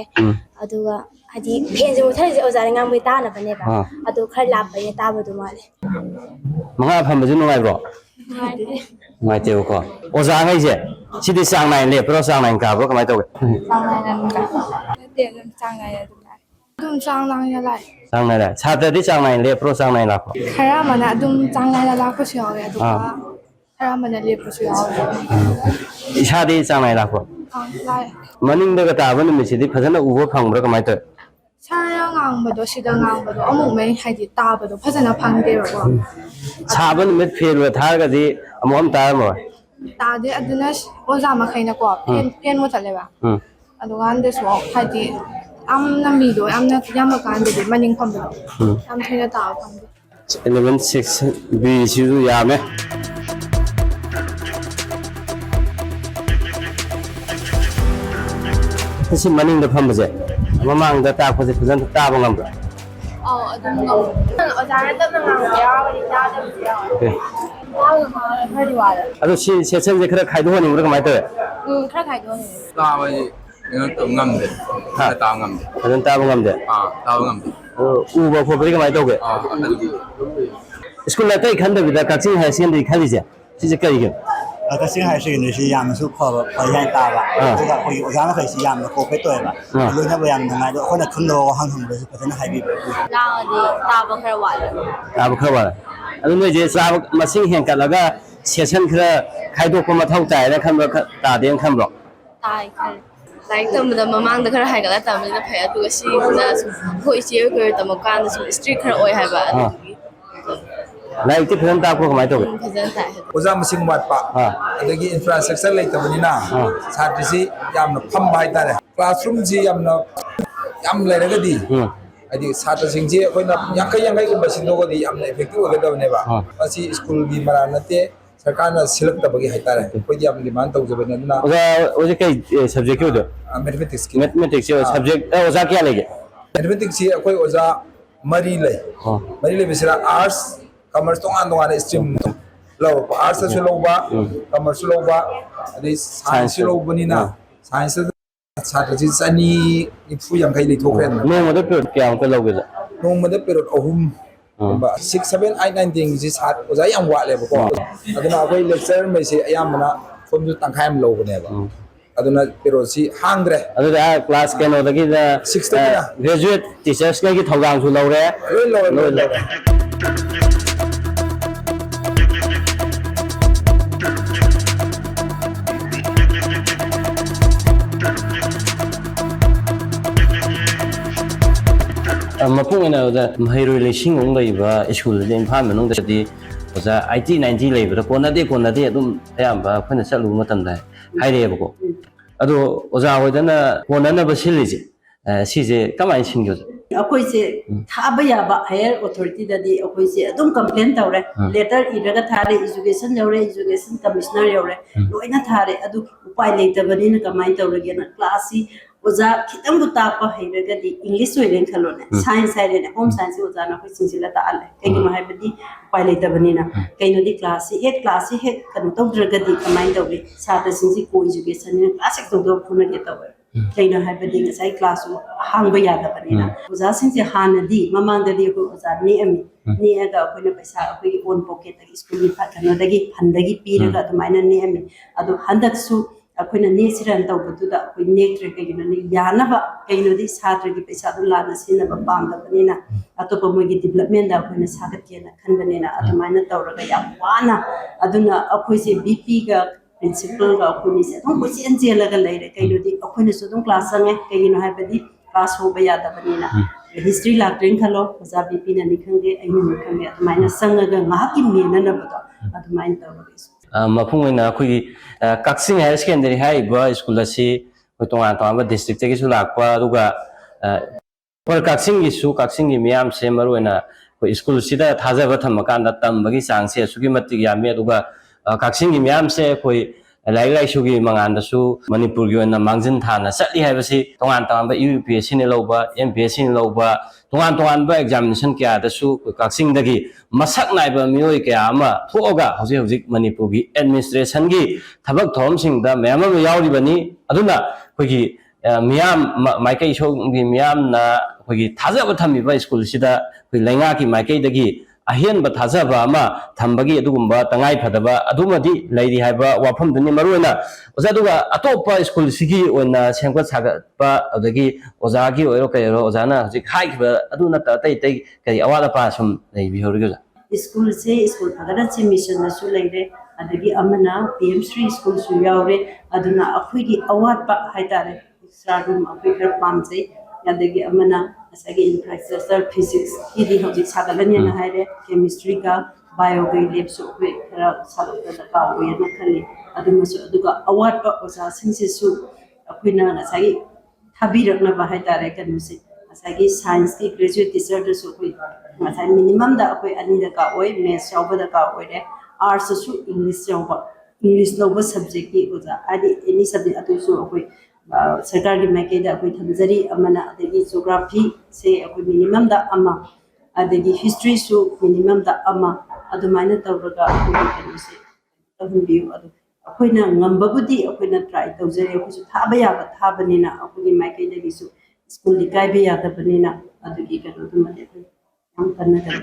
अदुगा हदि फेन जु मुथले ओजारे ngang बै ताना बनेबा अदु खर लापने ताबदु माले मंगा फंबसे नुंगायब्रो नुंगायतेबो को ओजा ngaiजे सिदि सांग नाय लेप्रो सांग नाय काबो कमाय तोगे सांग नाय का ते सांग नाय दुम सांग नाय लाय सांग नाय छात्रदि सांग नाय लेप्रो सांग नाय लाको खरा मना दुम सांग नाय लाको सियावे अदुगा खरा मना लेप्रो सियावे इसादि सांग नाय लाको लाय मनिंग दगा ताबो निमिसिदि फजना उबो फंगब्रो कमाय तो सारा ngangbado sida ngangbado amu mai haidi tabado phajana phangdeba ko साबन मिट फेरबो थारगदि अमोम तारमो तादे aduna oza makhaina ko pen mo thaleba aduga ande so haidi amna mido amna yama kande de maning phambado am thina ta phangde 11 6 b siru yame ꯁꯤ ꯃꯅꯤꯡꯗ ꯐꯝꯕꯁꯦ ꯃꯃꯥꯡꯗ ꯇꯥꯛꯄꯁꯦ ꯐꯖꯅ ꯇꯥꯕ ꯉꯝꯕ꯭ꯔꯥ ꯑꯗꯨꯝ ꯑꯣꯖꯥꯅ ꯇꯞꯅ ꯉꯥꯡꯕ ꯌꯥꯎꯕꯅꯤ ꯇꯥꯗꯕꯁꯨ ꯌꯥꯎꯋꯦ ꯈꯔꯗꯤ ꯋꯥꯔꯦ ꯑꯗꯣ ꯁꯤ ꯁꯦꯛꯁꯟꯁꯦ ꯈꯔ ꯈꯥꯏꯗꯣꯛꯍꯟꯅꯤꯡꯕ꯭ꯔꯥ ꯀꯃꯥꯏꯅ ꯇꯧꯋꯦ ꯈꯔ ꯈꯥꯏꯗꯣꯛꯍꯟꯅꯤꯡꯉꯦ ꯇꯥꯕꯁꯤ ꯉꯝꯗꯦ ꯇꯥꯕ ꯉꯝꯗꯦ ꯐꯖꯅ ꯇꯥꯕ ꯉꯝꯗꯦ ꯇꯥꯕ ꯉꯝꯗꯦ ꯎꯕ ꯈꯣꯠꯄꯗꯤ ꯀꯃꯥꯏꯅ ꯇꯧꯒꯦ ꯁ꯭ꯀꯨꯜ ꯑꯇꯩ ꯈꯟꯗꯕꯤꯗ ꯀꯛꯆꯤꯡ ꯍꯥꯏꯌꯔ ꯁꯦꯀꯦꯟꯗꯔꯤ ꯈꯜꯂꯤꯁꯦ ꯁꯤꯁꯦ ꯀꯔꯤꯒꯤꯅꯣ ꯀꯛꯆꯤꯡ ꯍꯥꯏꯌꯔ ꯁꯦꯀꯦꯟꯗꯔꯤꯁꯤ ꯌꯥꯝꯅꯁꯨ ꯐꯕ ꯐꯩ ꯇꯥꯕ ꯑꯗꯨꯒ ꯑꯩꯈꯣꯏꯒꯤ ꯑꯣꯖꯥ ꯃꯈꯩꯁꯤ ꯌꯥꯝꯅ ꯀꯣꯑꯣꯄꯔꯦꯠ ꯇꯧꯋꯦꯕ ꯂꯣꯏꯅꯕ ꯌꯥꯝ ꯅꯨꯡꯉꯥꯏ ꯑꯗꯣ ꯑꯩꯈꯣꯏꯅ ꯈꯪꯗꯕ ꯋꯥꯍꯪ ꯍꯪꯕꯗꯁꯨ ꯐꯖꯅ ꯍꯥꯏꯕꯤꯕ ꯂꯥꯡꯉꯗꯤ ꯇꯥꯕ ꯈꯔ ꯋꯥꯠꯂꯦ ꯇꯥꯕ ꯈꯔ ꯋꯥꯠꯂꯦ ꯑꯗꯨ ꯅꯣꯏꯁꯦ ꯆꯥꯕ ꯃꯁꯤꯡ ꯍꯦꯟꯀꯠꯂꯒ ꯁꯦꯁꯟ ꯈꯔ ꯈꯥꯏꯗꯣꯛꯄ ꯃꯊꯧ ꯇꯥꯏꯅ ꯈꯟꯕ꯭ꯔꯣ ꯇꯥꯗꯦꯅ ꯈꯟꯕ꯭ꯔꯣ ꯇꯥꯏ ꯈꯔ ꯂꯥꯏꯔꯤꯛ ꯇꯝꯕꯗ ꯃꯃꯥꯡꯗ ꯈꯔ ꯍꯥꯏꯒꯠꯂ ꯇꯝꯕꯅꯤꯅ ꯐꯩ ꯑꯗꯨꯒ ꯁꯤꯁꯤꯅ ꯁꯨꯝ ꯑꯩꯈꯣꯏ ꯏꯆꯦ ꯀꯣꯏꯔ ꯇꯝꯃꯀꯥꯟꯗ ꯁꯨꯝ ꯏꯁꯇ꯭ꯔꯤꯛ ꯈꯔ ꯑꯣꯏ ꯍꯥꯏꯕ ꯑꯗꯨꯗꯨꯒꯤ ꯂꯥꯏꯔꯤꯛꯇꯤ ꯐꯖꯅ ꯇꯥꯛꯄ꯭ꯔꯣ ꯀꯃꯥꯏꯅ ꯇꯧꯒꯦ ꯐꯖꯅ ꯇꯥꯏ ꯑꯣꯖꯥ ꯃꯁꯤꯡ ꯋꯥꯠꯄ ꯑꯗꯒꯤ ꯏꯟꯐ꯭ꯔꯥꯁꯇ꯭ꯔꯛꯆꯔ ꯂꯩꯇꯕꯅꯤꯅ ꯁꯥꯇ꯭ꯔꯁꯤ ꯌꯥꯝꯅ ꯐꯝꯕ ꯍꯥꯏꯇꯥꯔꯦ ꯀ꯭ꯂꯥꯁꯔꯨꯝꯁꯤ ꯌꯥꯝ ꯂꯩꯔꯒꯗꯤ ꯍꯥꯏꯗꯤ ꯁꯥꯇ꯭ꯔꯁꯤꯡꯁꯤ ꯑꯩꯈꯣꯏꯅ 50-50ꯒꯨꯝꯕ ꯁꯤꯟꯗꯣꯛꯑꯗꯤ ꯌꯥꯝꯅ ꯏꯐꯦꯛꯇꯤቭ ꯑꯣꯏꯒꯗꯕꯅꯦꯕ ꯃꯁꯤ ꯁ꯭ꯀꯨꯜꯒꯤ ꯃꯔꯥ ꯅꯠꯇꯦ ꯁꯔꯀꯥꯔꯅ ꯁꯤꯜꯂꯛꯇꯕꯒꯤ ꯍꯥꯏꯇꯥꯔꯦ ꯑꯩꯈꯣꯏꯗꯤ ꯌꯥꯝ ꯗꯤꯃꯥꯟ ꯇꯧꯖꯕꯅꯤ ꯑꯗꯨꯅ ꯑꯣꯖꯥ ꯀꯩ ꯁꯕꯖꯦꯛꯀꯤ ꯑꯣꯏꯗꯣ ꯃꯦꯊꯃꯦꯇꯤꯛꯁꯀꯤ ꯃꯦꯊꯃꯦꯇꯤꯛꯁ ꯁꯕꯖꯦꯛ ꯑꯣꯖꯥ ꯀꯌꯥ ꯂꯩꯒꯦ ꯃꯦꯊꯃꯦꯇꯤꯛꯁꯤ ꯑꯩꯈꯣꯏ ꯑꯣꯖꯥ mari lay bisira arts commerce tong stream lo arts su lo ba commerce lo ba adi science lo bani na science strategy sani ifu yang kai li thokren no mo da period kya ko loge da no mo da period ohum 6 7 8 9 10 ji sat oza yang wa le ba ko aduna koi lecture mai se ayam na form ju tang khai am lo ne ba aduna period si hangre aduna class keno da gi da 6 graduate teachers ka gi thogang su lore lo mapung ina da mahiroi leising ong leiba school de imphal manung da di oza IT 90 leiba da kona de adum ayamba khona chalu matam da haire ba ko ado oza hoidana kona na basilije sije kamai singyo akoi se thaba ya ba higher authority da di akoi se adum complain tawre letter iraga thare education commissioner yore loina thare adu upai leitabani na kamai tawrege na class oza khitang bu ta pa hairaga di english oilen khalone science haire home science oza na khoi singsila ta ale egi ma haibadi upai leitabani na kaino di class he kan tawdraga di kamai tawre sata singsi ko education ni class ek to phuna ge tawre kaino haibadi ngasai class hangba yada bani na oza singsi hanadi mamang da di ko oza ni ami ni aga koina paisa akoi own pocket da school ni pha kano dagi handagi piraga tumaina ni ami adu handak su akoina ne siran taw butuda akoi nektre kaino ni yana ba kaino di satra gi paisa du lana sina ba pam da bani na atopa mo gi development da akoina sagat kena khan bani na atumaina tawraga ya wana aduna akoi se BP ga principal ga akoi se thong ko chen jela ga leire kaino di akoina so dum class sange kaino haibadi class ho ba ya da bani na history lactrin khalo oza BP na ni khangge ainu ni khangge atumaina sanga ga ngaki mena na ba atumaina tawraga mapung ina khoi kaksing higher secondary hai ba school asi khoi tonga district ke su lakpa aduga por kaksing gi miam se maru ina khoi school sida thaja ba tham kan da tam bagi sang se sugi mati ya me aduga kaksing gi miam se khoi lai sugi mangan da su manipur gi na mangjin thana satli hai ba si tonga ba UPSC ni loba MPSC ni loba tonga ba examination kya da su kaksing dagi masak nai ba mioi kya ama thoga hojik manipur gi administration gi thabak thom sing da mayam ma yauri bani aduna khoi gi miyam maikai so gi miyam na khoi gi thaja ba thami ba school sida khoi lainga ki maikai dagi ahian ba thaja ba ama thambagi adugumba tangai phadaba adumadi leiri haiba wafam duni maruina oza duga atopa school sigi ona sengkwa saga pa adagi oza gi oiro kairo oza na hojik haiba aduna ta tai kai awala pa sum nei bi horiga school se school phagara che mission na su leire adagi amana PM3 school su yaure aduna akhoi gi awat pa haitare extra room akhoi kar pamse adagi amana asagi infrastructure physics idi hojik sagalanya na haire chemistry ka bio ga lab su we khara sagata da ka we na khali aduma su aduga award pa osa singse su akhina asagi thabirak na ba haitare kanu se asagi science ki graduate teacher da su koi asai minimum da akoi ani da ka oi maths yaw da ka oi re arts su english yaw ba english no ba subject ki oza adi any subject atu su akoi सरकार की मैकेदा कोई थमजरी अमना अदगी ज्योग्राफी से कोई मिनिमम दा अमा अदगी हिस्ट्री सु मिनिमम दा अमा अदुमाइना तवरगा कोई कनु से तहुबियु अदु अखोइना ngambabudi अखोइना ट्राई तवजरे अखोसु थाबा याबा थाबनिना अखोगी मैकेदगी सु स्कूल लिकाइबे यादबनिना अदगी कनु दुमले हम करना कर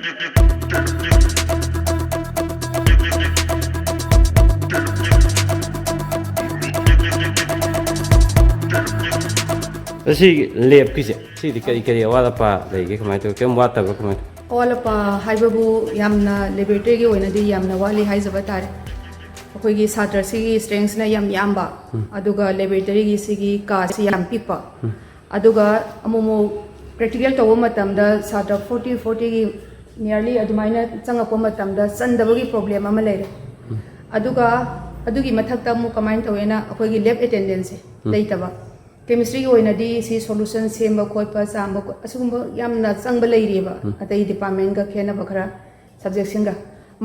asi lab ki se si di kari awala pa lege kamai to kem wata ba kamai awala pa haibabu yamna laboratory gi oina di yamna wali haizaba tare akoi gi satra si strengths na yamba aduga laboratory gi sigi ka si yam pipa aduga amumu practical to matam da satra 40 gi nearly adumaina changa ko matam da sandabagi problem ama leire aduga adugi mathakta mu comment tawena akoi gi lab attendance leitaba chemistry की ओइना दी सी सॉल्यूशन सेम खोप साम असुम यामना चंग लेरिबा अतै डिपार्टमेंट का खेना बखरा सब्जेक्ट सिंगा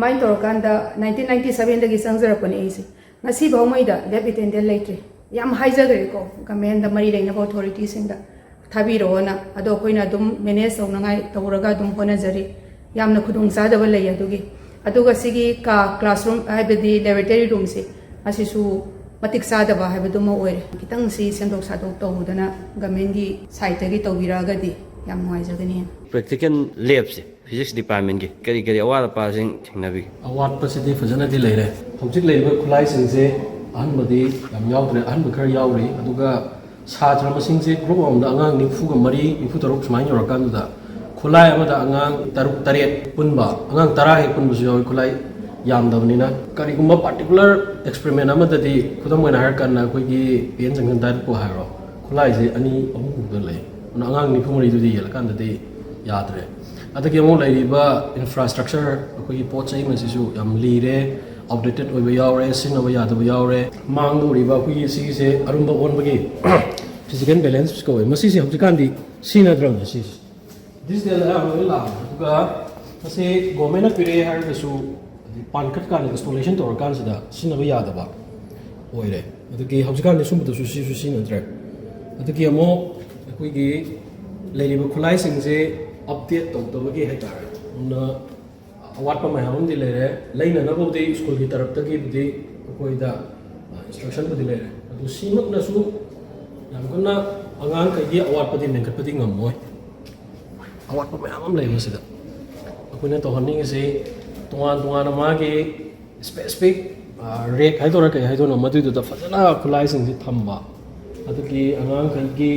माइन तोरकांदा 1997 दगी संजर पनि AC ngasi bawmai da lab attendant leitri yam haijagre ko gamen da mari leina authority singa ꯊꯥꯕꯤꯔꯛꯑꯣꯅ ꯑꯗꯣ ꯑꯩꯈꯣꯏꯅ ꯑꯗꯨꯝ ꯃꯦꯅꯦꯖ ꯇꯧꯅꯉꯥꯏ ꯇꯧꯔꯒ ꯑꯗꯨꯝ ꯍꯣꯠꯅꯖꯔꯤ ꯌꯥꯝꯅ ꯈꯨꯗꯣꯡꯆꯥꯗꯕ ꯂꯩ ꯑꯗꯨꯒꯤ ꯑꯗꯨꯒ ꯁꯤꯒꯤ ꯀ꯭ꯂꯥꯁꯔꯨꯝ ꯍꯥꯏꯕꯗꯤ ꯂꯦꯕꯣꯔꯦꯇꯔꯤ ꯔꯨꯝꯁꯤ ꯑꯁꯤꯁꯨ ꯃꯇꯤꯛ ꯆꯥꯗꯕ ꯍꯥꯏꯕꯗꯨꯃ ꯑꯣꯏꯔꯦ ꯈꯤꯇꯪ ꯁꯤ ꯁꯦꯝꯗꯣꯛ ꯁꯥꯗꯣꯛ ꯇꯧꯗꯅ ꯒꯚꯔꯟꯃꯦꯟꯠꯒꯤ ꯁꯥꯏꯠꯇꯒꯤ ꯇꯧꯕꯤꯔꯛꯑꯒꯗꯤ ꯌꯥꯝ ꯅꯨꯡꯉꯥꯏꯖꯒꯅꯤ ꯄ꯭ꯔꯦꯛꯇꯤꯀꯦꯜ ꯂꯦꯕꯁꯦ ꯐꯤꯖꯤꯛꯁ ꯗꯤꯄꯥꯔꯠꯃꯦꯟꯠꯒꯤ ꯀꯔꯤ ꯑꯋꯥꯠ ꯑꯄꯥꯁꯤꯡ ꯊꯦꯡꯅꯕꯤꯒꯦ ꯑꯋꯥꯠꯄꯁꯤꯗꯤ ꯐꯖꯅꯗꯤ ꯂꯩꯔꯦ ꯍꯧꯖꯤꯛ ꯂꯩꯔꯤꯕ ꯈꯨꯠꯂꯥꯏꯁꯤꯡꯁꯦ ꯑꯍꯟꯕꯗꯤ ꯌꯥꯝ ꯌꯥꯎꯗ꯭ꯔꯦ ꯑꯍꯟꯕ ꯈꯔ ꯌꯥꯎꯔꯤ ꯑꯗꯨꯒ ꯁꯥꯇ꯭ꯔ ꯃꯁꯤꯡꯁꯦ ꯒ꯭ꯔꯨꯞ ꯑꯃꯗ ꯑꯉꯥꯡ 94 94 ꯁꯨꯃꯥꯏꯅ ꯌꯧꯔꯀꯥꯟꯗꯨꯗ ꯈꯨꯠꯂꯥꯏ ꯑꯃꯗ ꯑꯉꯥꯡ 6 ꯄꯨꯟꯕ ꯑꯉꯥꯡ 10 ꯍꯦꯛ ꯄꯨꯟꯕꯁꯨ ꯌꯥꯎꯏ ꯈꯨꯠꯂꯥꯏ ꯌꯥꯝꯗꯕꯅꯤꯅ ꯀꯔꯤꯒꯨꯝꯕ ꯄꯥꯔꯇꯤꯀꯨꯂꯔ ꯑꯦꯛꯁꯄꯦꯔꯤꯃꯦꯟ ꯑꯃꯗꯗꯤ ꯈꯨꯗꯝ ꯑꯣꯏꯅ ꯍꯥꯏꯔꯀꯥꯟꯗ ꯑꯩꯈꯣꯏꯒꯤ ꯄꯦꯟ ꯖꯪꯁꯟ ꯗꯥꯏꯠꯄꯨ ꯍꯥꯏꯔꯣ ꯈꯨꯠꯂꯥꯏꯁꯦ 2-3 ꯈꯛꯇ ꯂꯩ ꯑꯗꯨꯅ ꯑꯉꯥꯡ 94ꯗꯨꯗꯤ ꯌꯦꯜꯂꯀꯥꯟꯗꯗꯤ ꯌꯥꯗ꯭ꯔꯦ ꯑꯗꯒꯤ ꯑꯃꯨꯛ ꯂꯩꯔꯤꯕ ꯏꯟꯐ꯭ꯔꯥꯁꯇ꯭ꯔꯛꯆꯔ ꯑꯩꯈꯣꯏꯒꯤ ꯄꯣꯠ ꯆꯩ ꯃꯁꯤꯁꯨ ꯌꯥꯝ ꯂꯤꯔꯦ ꯑꯥꯎꯠꯗꯦꯇꯦꯠ ꯑꯣꯏꯕ ꯌꯥꯎꯔꯦ ꯁꯤꯖꯤꯟꯅꯕ ꯌꯥꯗꯕ ꯌꯥꯎꯔꯦ ꯃꯥꯡꯗꯧꯔꯤꯕ ꯑꯩꯈꯣꯏꯒꯤ ꯁꯤꯒꯤꯁꯦ ꯑꯔꯨꯝꯕ ꯑꯣꯟꯕꯒꯤ ꯐꯤꯖꯤꯀꯦꯜ ꯕꯦꯂꯦꯟꯁ ꯀꯧꯋꯦ ꯃꯁꯤꯁꯦ ꯍꯧꯖꯤꯛꯀꯥꯟꯗꯤ ꯁꯤꯖꯤꯟꯅꯗ꯭ꯔꯕꯅꯤ ꯁꯤꯁꯦ ꯗꯤꯖꯤꯇꯦꯜ ꯑꯌꯥꯝꯕ ꯂꯣꯏ ꯂꯥꯛꯑꯦ ꯑꯗꯨꯒ ꯃꯁꯤ ꯒꯣꯔꯃꯦꯟꯠꯅ ꯄꯤꯔꯛꯑꯦ ꯍꯥꯏꯔꯒꯁꯨ ꯄꯥꯟꯈꯠꯀꯥꯟꯗ ꯏꯟꯁꯇꯣꯂꯦꯁꯟ ꯇꯧꯔꯀꯥꯟꯁꯤꯗ ꯁꯤꯖꯤꯟꯅꯕ ꯌꯥꯗꯕ ꯑꯣꯏꯔꯦ ꯑꯗꯒꯤ ꯍꯧꯖꯤꯛꯀꯥꯟꯗꯤ ꯁꯨꯝꯕꯗꯁꯨ ꯁꯤꯁꯨ ꯁꯤꯖꯤꯟꯅꯗ꯭ꯔꯦ ꯑꯗꯒꯤ ꯑꯃꯨꯛ ꯑꯩꯈꯣꯏꯒꯤ ꯂꯩꯔꯤꯕ ꯈꯨꯠꯂꯥꯏꯁꯤꯡꯁꯦ ꯑꯞꯗꯦꯠ ꯇꯧꯗꯕꯒꯤ ꯍꯥꯏꯇꯥꯔꯦ ꯑꯗꯨꯅ ꯑꯋꯥꯠꯄ ꯃꯌꯥꯝ ꯑꯃꯗꯤ ꯂꯩꯔꯦ ꯂꯩꯅꯅꯕꯕꯨꯗꯤ ꯁ꯭ꯀꯨꯜꯒꯤ ꯇꯔꯞꯇꯒꯤꯕꯨꯗꯤ ꯑꯩꯈꯣꯏꯗ ꯏꯟꯁꯇ꯭ꯔꯛꯁꯟꯕꯨꯗꯤ ꯂꯩꯔꯦ ꯑꯗꯨ ꯁꯤꯃꯛꯅꯁꯨ ꯌꯥꯝ ꯀꯟꯅ ꯑꯉꯥꯡꯈꯩꯒꯤ ꯑꯋꯥꯠꯄꯗꯤ ꯃꯦꯟꯈꯠꯄꯗꯤ ꯉꯝꯃꯣꯏ ꯑꯋꯥꯠꯄ ꯃꯌꯥꯝ ꯑꯃ ꯂꯩ ꯃꯁꯤꯗ ꯑꯩꯈꯣꯏꯅ ꯇꯧꯍꯟꯅꯤꯡꯉꯤꯁꯤ ꯇꯣꯉꯥꯟ ꯇꯣꯉꯥꯟꯅ ꯃꯥꯒꯤ ꯁ꯭ꯄꯦꯁꯤꯐꯤꯛ ꯔꯦꯛ ꯍꯥꯏꯗꯣꯏꯔꯥ ꯀꯩ ꯍꯥꯏꯗꯣꯏꯅꯣ ꯃꯗꯨꯏꯗꯨꯗ ꯐꯖꯅ ꯈꯨꯠꯂꯥꯏꯁꯤꯡꯁꯤ ꯊꯝꯕ ꯑꯗꯒꯤ ꯑꯉꯥꯡꯈꯩꯒꯤ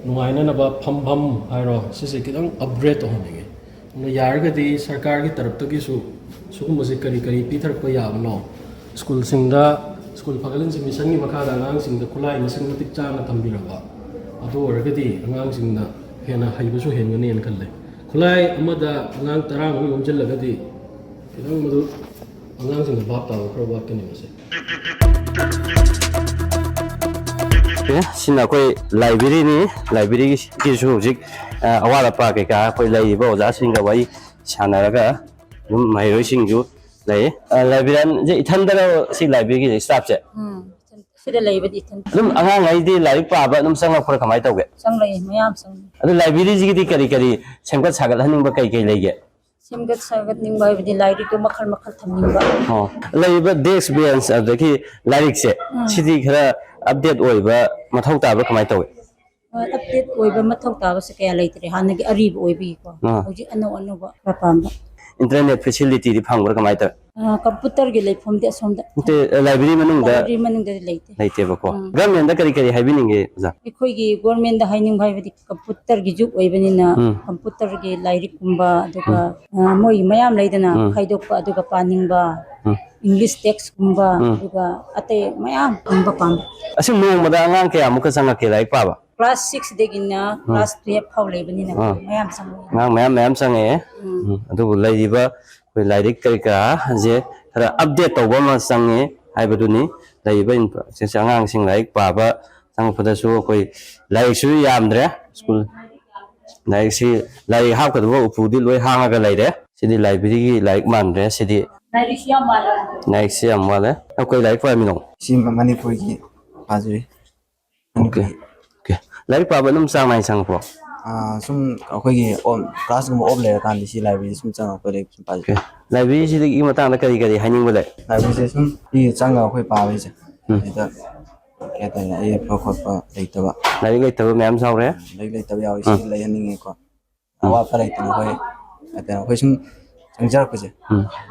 ꯅꯨꯡꯉꯥꯏꯅꯅꯕ ꯐꯝꯐꯝ ꯍꯥꯏꯔꯣ ꯁꯤꯁꯦ ꯈꯤꯇꯪ ꯑꯞꯒ꯭ꯔꯦꯗ ꯇꯧꯍꯟꯅꯤꯡꯉꯤ ꯑꯗꯨꯅ ꯌꯥꯔꯒꯗꯤ ꯁꯔꯀꯥꯔꯒꯤ ꯇꯔꯞꯇꯒꯤꯁꯨ ꯁꯤꯒꯨꯝꯕꯁꯤ ꯀꯔꯤ ꯀꯔꯤ ꯄꯤꯊꯔꯛꯄ ꯌꯥꯕꯅꯣ ꯁ꯭ꯀꯨꯜꯁꯤꯡꯗ ꯁ꯭ꯀꯨꯜ ꯐꯒꯠꯍꯟꯁꯤ ꯃꯤꯁꯟꯒꯤ ꯃꯈꯥꯗ ꯑꯉꯥꯡꯁꯤꯡꯗ ꯈꯨꯠꯂꯥꯏ ꯃꯁꯤꯡ ꯃꯇꯤꯛ ꯆꯥꯅ ꯊꯝꯕꯤꯔꯕ ꯑꯗꯨ ꯑꯣꯏꯔꯒꯗꯤ ꯑꯉꯥꯡꯁꯤꯡꯅ ꯍꯦꯟꯅ ꯍꯩꯕꯁꯨ ꯍꯦꯟꯒꯅꯤꯅ ꯈꯜꯂꯦ ꯈꯨꯠꯂꯥꯏ ꯑꯃꯗ ꯑꯉꯥꯡ 10 ꯌꯣꯝꯁꯤꯜꯂꯒꯗꯤ ꯈꯤꯇꯪ ꯃꯗꯨ ꯑꯉꯥꯡꯁꯤꯡꯗ ꯚꯥꯞ ꯇꯥꯕ ꯈꯔ ꯋꯥꯠꯀꯅꯤ ꯃꯁꯦ ꯁꯤꯅ ꯑꯩꯈꯣꯏ ꯂꯥꯏꯕ꯭ꯔꯦꯔꯤꯅꯤ ꯂꯥꯏꯕ꯭ꯔꯦꯔꯤꯒꯤꯁꯨ ꯍꯧꯖꯤꯛ ꯑꯋꯥꯠ ꯑꯄꯥ ꯀꯩꯀꯥ ꯑꯩꯈꯣꯏ ꯂꯩꯔꯤꯕ ꯑꯣꯖꯥꯁꯤꯡꯒ ꯋꯥꯔꯤ ꯁꯥꯟꯅꯔꯒ ꯑꯗꯨꯝ ꯃꯍꯩꯔꯣꯏꯁꯤꯡꯁꯨ ꯂꯩ ꯂꯥꯏꯕ꯭ꯔꯦꯔꯤꯌꯥꯟꯁꯦ ꯏꯊꯟꯗꯔ ꯁꯤ ꯂꯥꯏꯕ꯭ꯔꯦꯔꯤꯒꯤ ꯁ꯭ꯇꯥꯐꯁꯦ sida layibad itan ꯑꯗꯨꯝ ꯑꯉꯥꯡꯉꯩꯗꯤ ꯂꯥꯏꯔꯤꯛ ꯄꯥꯕ ꯑꯗꯨꯝ ꯆꯪꯂꯛꯄ꯭ꯔꯥ ꯀꯃꯥꯏꯅ ꯇꯧꯒꯦ sanglay mayam sang ꯑꯗꯨ ꯂꯥꯏꯕ꯭ꯔꯦꯔꯤꯁꯤꯒꯤꯗꯤ ꯀꯔꯤ ꯁꯦꯝꯒꯠ ꯁꯥꯒꯠꯍꯟꯅꯤꯡꯕ kay lege simgat sagat ningba ibdi lairi to makhal thamningba ꯂꯩꯕ ꯗꯦꯁꯛ ꯕꯦꯟꯆ ꯑꯗꯒꯤ ꯂꯥꯏꯔꯤꯛꯁꯦ ꯁꯤꯗꯤ ꯈꯔ ꯑꯞꯗꯦꯠ ꯑꯣꯏꯕ ꯃꯊꯧ ꯇꯥꯕ꯭ꯔꯥ ꯀꯃꯥꯏꯅ ꯇꯧꯏ update oiba mathau tabase kaya laitre hanagi arib oibi ko hoji anova rapamba internet facility दी फंगबर कमाई तर computer gi leifom de somda ते लाइब्रेरी मनुंग दा library manung de leite लेते बको गवर्नमेंट दा करी हाइबिनिंगे जा ekhoi gi government da haining bhai bidi computer gi juk oibani na computer gi lairik kumba aduga moi mayam leidana khaidok pa aduga paningba english text kumba aduga ate mayam kumba pam asi nong mada angang ke amuka sanga ke laik paba class 6 degina class 12 phau leibani na mayam sang ngang mayam sange adu laiba koi lairik kari ka je khara update tawba ma sange haibaduni laiba se angang sing laik paba sang pada su koi laik su yamdre school laik si laik ha ka do upudi loi hanga ga laire sidi library gi laik mandre sidi laik si amwale koi laik pa mi no si manipur gi pazuri okay like पाबा नम सांग नाइ सांग पो sum akhoi on class gum of le kan si library sum chang ko le sum pa library si gi matang da kari kari haning bale library se sum i chang akhoi pa ba se ida ke ta na e pro khot pa leitaba lai ta mem saw re leitaba yaw si lai haning ko awa pa lai ta hoi ata hoi sum chang jar ko je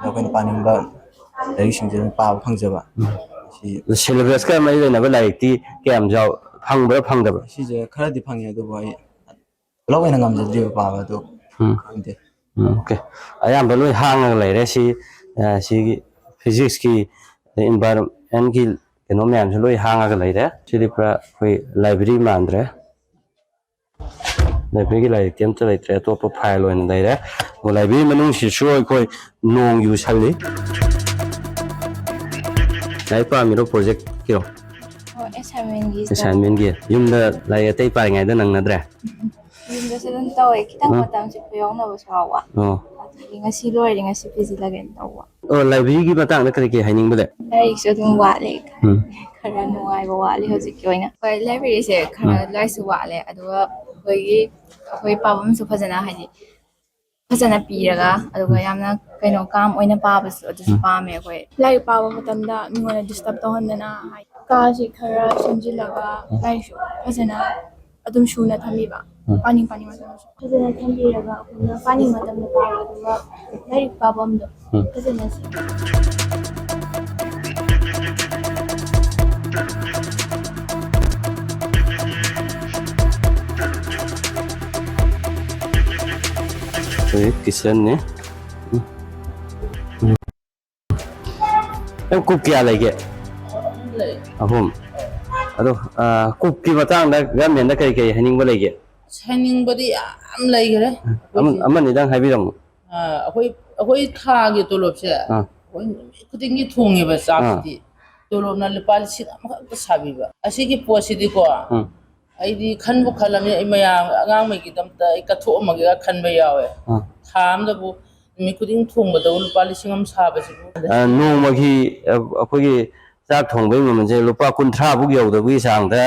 akhoi paning ba lai sing je pa phang je ba si syllabus ka mai na ba lai ti kem jaw phang da si je khara di phang ya do bai lo ena ngam je dri pa ba do ante okay ayam ba loi hang la lai re si physics ki environment ki keno myam se loi hang ga lai re si di pra koi library mandre library ki lai tem cha lai tre to pa file loi na lai re ko library manung si shoi koi nong yu sali lai pa mi ro project ki ro assignment gi yum da lai atai pa ngai da nang na dre yum da se dan taw kitang matam se payong na basawa ngasi loi ngasi busy lagen tawa library gi matang da kari ke haining bale like so dum wa le khara nuai ba wa le hojik ki oina library se khara lai su wa le adu ꯑꯩꯈꯣꯏ ꯄꯥꯕꯝꯁꯨ ꯐꯖꯅ ꯍꯥꯏꯗꯤ ꯐꯖꯅ ꯄꯤꯔꯒ ꯑꯗꯨꯒ ꯌꯥꯝꯅ ꯀꯩꯅꯣ ꯀꯥꯝ ꯑꯣꯏꯅ ꯄꯥꯕꯁꯨ ꯑꯗꯨꯁꯨ ꯄꯥꯝꯃꯦ ꯑꯩꯈꯣꯏ ꯂꯥꯏꯔꯤꯛ ꯄꯥꯕ ꯃꯇꯝꯗ ꯃꯤꯉꯣꯟꯗ ꯗꯤꯁꯇꯔꯕ ꯇꯧꯍꯟꯗꯅ ꯀꯥꯁꯤ ꯈꯔ ꯁꯦꯝꯖꯤꯜꯂꯒ ꯂꯥꯏꯔꯤꯛꯁꯨ ꯐꯖꯅ ꯑꯗꯨꯝ ꯁꯨꯅ ꯊꯝꯕꯤꯕ ꯄꯥꯅꯤꯡ ꯃꯇꯝꯗꯁꯨ ꯐꯖꯅ ꯊꯝꯕꯤꯔꯒ ꯑꯩꯈꯣꯏꯅ ꯄꯥꯅꯤꯡ ꯃꯇꯝꯗ ꯄꯥꯕ ꯑꯗꯨꯒ ꯂꯥꯏꯔꯤꯛ ꯄꯥꯐꯝꯗꯣ ꯐꯖꯅ किचन ने कुक क्या लेगे अहम अदो कुक की बतांग गवर्नमेंट दा कई कई हनिंग लेगे ꯁꯥꯏꯅꯤꯡꯕꯗꯤ ꯌꯥꯝ ꯂꯩꯈ꯭ꯔꯦ ꯑꯃꯅꯤꯗꯪ ꯍꯥꯏꯕꯤꯔꯝꯃꯨ ꯑꯩꯈꯣꯏ ꯊꯥꯒꯤ ꯇꯣꯂꯣꯞꯁꯦ ꯑꯩꯈꯣꯏ ꯅꯨꯃꯤꯠ ꯈꯨꯗꯤꯡꯒꯤ ꯊꯣꯡꯉꯦꯕ ꯆꯥꯛꯁꯤꯗꯤ ꯇꯣꯂꯣꯞꯅ ꯂꯨꯄꯥ 1,000 ꯑꯃꯈꯛꯇ ꯁꯥꯕꯤꯕ ꯑꯁꯤꯒꯤ ꯄꯣꯠꯁꯤꯗꯤꯀꯣ ꯑꯩꯗꯤ ꯈꯟꯕꯨ ꯈꯜꯂꯝꯅꯤ ꯑꯩ ꯃꯌꯥꯝ ꯑꯉꯥꯡꯉꯩꯒꯤꯗꯃꯛꯇ ꯑꯩ ꯀꯠꯊꯣꯛꯑꯝꯃꯒꯦꯒ ꯈꯟꯕ ꯌꯥꯎꯋꯦ ꯊꯥ ꯑꯃꯗꯕꯨ ꯅꯨꯃꯤꯠ ꯈꯨꯗꯤꯡ ꯊꯣꯡꯕꯗꯕꯨ ꯂꯨꯄꯥ 1,000 ꯁꯥꯕꯁꯤꯕꯨ ꯅꯣꯡꯃꯒꯤ ꯑꯩꯈꯣꯏꯒꯤ ꯆꯥꯛ ꯊꯣꯡꯕꯒꯤ ꯃꯃꯜꯁꯦ ꯂꯨꯄꯥ 50 ꯐꯥꯎ ꯌꯧꯗꯕꯒꯤ ꯆꯥꯡꯗ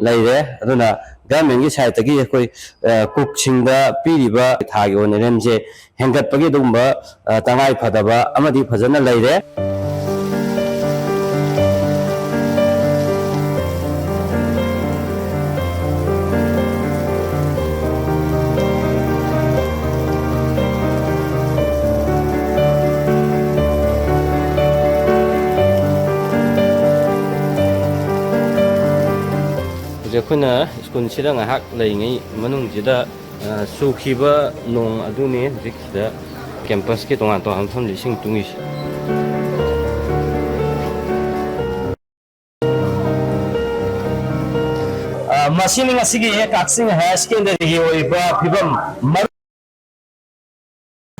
ꯂꯩꯔꯦ ꯑꯗꯨꯅ ꯒꯚꯔꯟꯃꯦꯟꯠꯒꯤ ꯁꯥꯏꯠꯇꯒꯤ ꯑꯩꯈꯣꯏ ꯀꯨꯛꯁꯤꯡꯗ ꯄꯤꯔꯤꯕ ꯊꯥꯒꯤ ꯑꯣꯏꯅ ꯔꯦꯝꯁꯦ ꯍꯦꯟꯒꯠꯄꯒꯤ ꯑꯗꯨꯒꯨꯝꯕ ꯇꯉꯥꯏ ꯐꯗꯕ ꯑꯃꯗꯤ ꯐꯖꯅ ꯂꯩꯔꯦ ꯑꯩꯈꯣꯏꯅ ꯁ꯭ꯀꯨꯜꯁꯤꯗ ꯉꯥꯏꯍꯥꯛ ꯂꯩꯔꯤꯉꯩ ꯃꯅꯨꯡꯁꯤꯗ ꯆꯨꯈꯤꯕ ꯅꯣꯡ ꯑꯗꯨꯅꯤ ꯍꯧꯖꯤꯛꯁꯤꯗ ꯀꯦꯝꯄꯁꯀꯤ ꯇꯣꯉꯥꯟ ꯇꯣꯉꯥꯟꯕ ꯃꯐꯝꯗ ꯏꯁꯤꯡ ꯇꯨꯡꯉꯤꯁꯤ ꯃꯁꯤꯅꯤ ꯉꯁꯤꯒꯤ ꯀꯛꯆꯤꯡ ꯍꯥꯌꯔ ꯁꯦꯀꯦꯟꯗꯔꯤꯒꯤ ꯑꯣꯏꯕ ꯐꯤꯕꯝ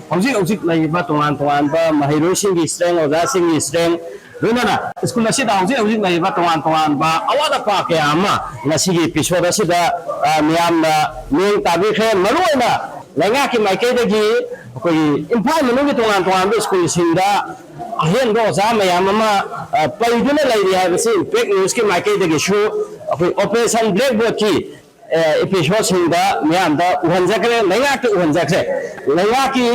ꯍꯧꯖꯤꯛ ꯂꯩꯔꯤꯕ ꯇꯣꯉꯥꯟ ꯇꯣꯉꯥꯟꯕ ꯃꯍꯩꯔꯣꯏꯁꯤꯡꯒꯤ ꯁ꯭ꯇꯔꯦꯡ ꯑꯣꯖꯥꯁꯤꯡꯒꯤ ꯁ꯭ꯇꯔꯦꯡ ꯂꯣꯏꯅꯅ ꯁ꯭ꯀꯨꯜ ꯑꯁꯤꯗ ꯍꯧꯖꯤꯛ ꯂꯩꯔꯤꯕ ꯇꯣꯉꯥꯟ ꯇꯣꯉꯥꯟꯕ ꯑꯋꯥꯠ ꯑꯄꯥ ꯀꯌꯥ ꯑꯃ ꯉꯁꯤꯒꯤ ꯑꯦꯄꯤꯁꯣꯠ ꯑꯁꯤꯗ ꯃꯤꯌꯥꯝꯅ ꯃꯤꯠꯌꯦꯡ ꯇꯥꯕꯤꯈ꯭ꯔꯦ ꯃꯔꯨꯑꯣꯏꯅ ꯂꯩꯉꯥꯛꯀꯤ ꯃꯥꯏꯀꯩꯗꯒꯤ ꯑꯩꯈꯣꯏꯒꯤ ꯏꯝꯐꯥꯜ ꯃꯅꯨꯡꯒꯤ ꯇꯣꯉꯥꯟ ꯇꯣꯉꯥꯟꯕ ꯁ꯭ꯀꯨꯜꯁꯤꯡꯗ ꯑꯍꯦꯟꯕ ꯑꯣꯖꯥ ꯃꯌꯥꯝ ꯑꯃ ꯄꯩꯗꯨꯅ ꯂꯩꯔꯤ ꯍꯥꯏꯕꯁꯤ ꯏꯝꯄꯦꯛ ꯅ꯭ꯌꯨꯁꯀꯤ ꯃꯥꯏꯀꯩꯗꯒꯤꯁꯨ ꯑꯩꯈꯣꯏ ꯑꯣꯄꯔꯦꯁꯟ ꯕ꯭ꯂꯦꯛꯕꯣꯔꯗꯀꯤ एपिसोडसिंदा मियामदा उहनजखरे लैंगाकी उहनजखरे लैंगाकी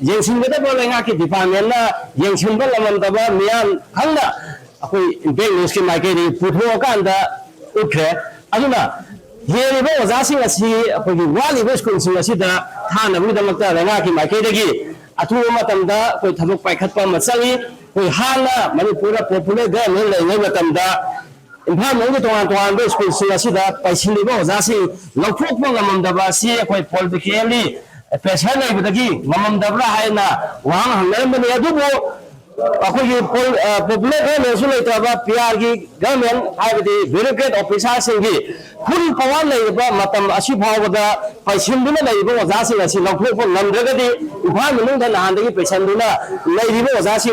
जेंसिंगदबो लैंगाकी डिपार्टमेंटना जेंसिंबा लमनदबा मियाम खंगना अखोई इम्पैक्ट न्यूज की माइकेरी पुथोकांदा उखरे अदुना येरिबो ओजासिंग असि अखोई वालिबो स्कूलसिंग असिदा थानबुदमक्ता लैंगाकी माइकेदगी अथुबा मतमदा कोई थबक पाइखतपा मचंगी कोई हाना मणिपुर पॉपुलर गवर्नमेंट लेंगे मतमदा इम्फाल मंगल तोान तोान स्कूल पैसिलीब ओजासी लौथोप गमदबा पोलिटिकली प्रेसर लेबदगी गमदब्रा है वहां हंगरबने अखोई पॉपुलर गवर्नमेंट लेतब पीआर की गवर्नमेंट है ब्यूरोक्रेट ऑफिसर फुल पावर लेब फावद पैसिलुना ओजासी लौथोप गमद्रगदी इम्फाल मंगल नहान पैसलुना ओजासी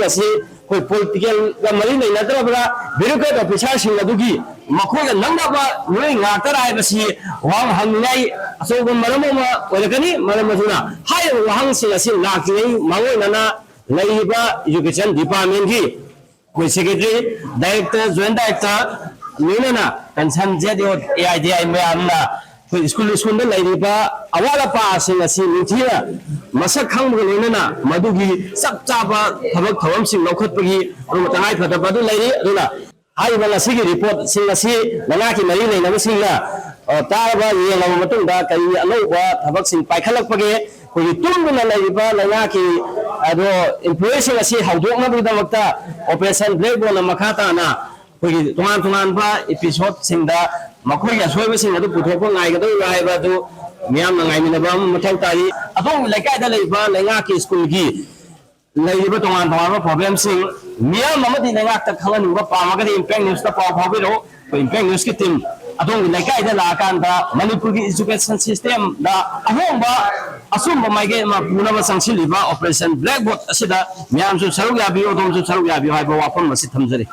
कोई पॉलिटिकल मरी लेनद्रबरा ब्यूरोक्रेट ऑफिसर मखोग नंगब लोई नातर है वहां हंगनाई अचौब मरम ओरकनी मरम हाई वहांसिंग लाक्री मगोनना एजुकेशन डिपार्टमेंट की कोई सेक्रेटरी डायरेक्टर जॉइंट डायरेक्टर लोनना कंसर्न जेडीओ एआईडीआई मैमना स्कूल अवाद अपासीना मसक खंग लोनना मधुगी चप चाब थबक थवमसिंग लौखटपगी तंगाई फदब रिपोर्ट लैंगाकी मरी लेनबसिंगना तारबा येंगब मतुंगदा कई अनौब थबकसिंग पाइखलकपगे कोई तुंगना लैरिबा लैंगाकी अदो एम्प्लॉयीसिंग असि हौदोकनबगदमक्ता ऑपरेशन ब्लैकबोर्ड मखा ताना कोई तोंगान तोंगानबा एपिसोड सिंगदा मखोई असोयबसिंग अदु पुथोक नायगदो रायबा दु मियाम नायमिनबा मथौ तारी अदों लैकायदा लैबा लैंगाकी स्कूल की लैरिबा तोंगान तोंगानबा प्रॉब्लम सिंग मियाम अमदि लैंगाकता खंगनुबा पामगदि इम्पैक्ट न्यूज ता पाव फाबिरो इम्पैक्ट न्यूज की टीम अदों लैकायदा लाकांदा मणिपुर की एजुकेशन सिस्टम दा अहोंबा असुंबा माइगे मा पुनबा संसिलिबा ऑपरेशन ब्लैकबोर्ड असिदा मियाम सु सरुग याबियो दोम सु सरुग याबियो हाइबा वाफम मसि थमजरी।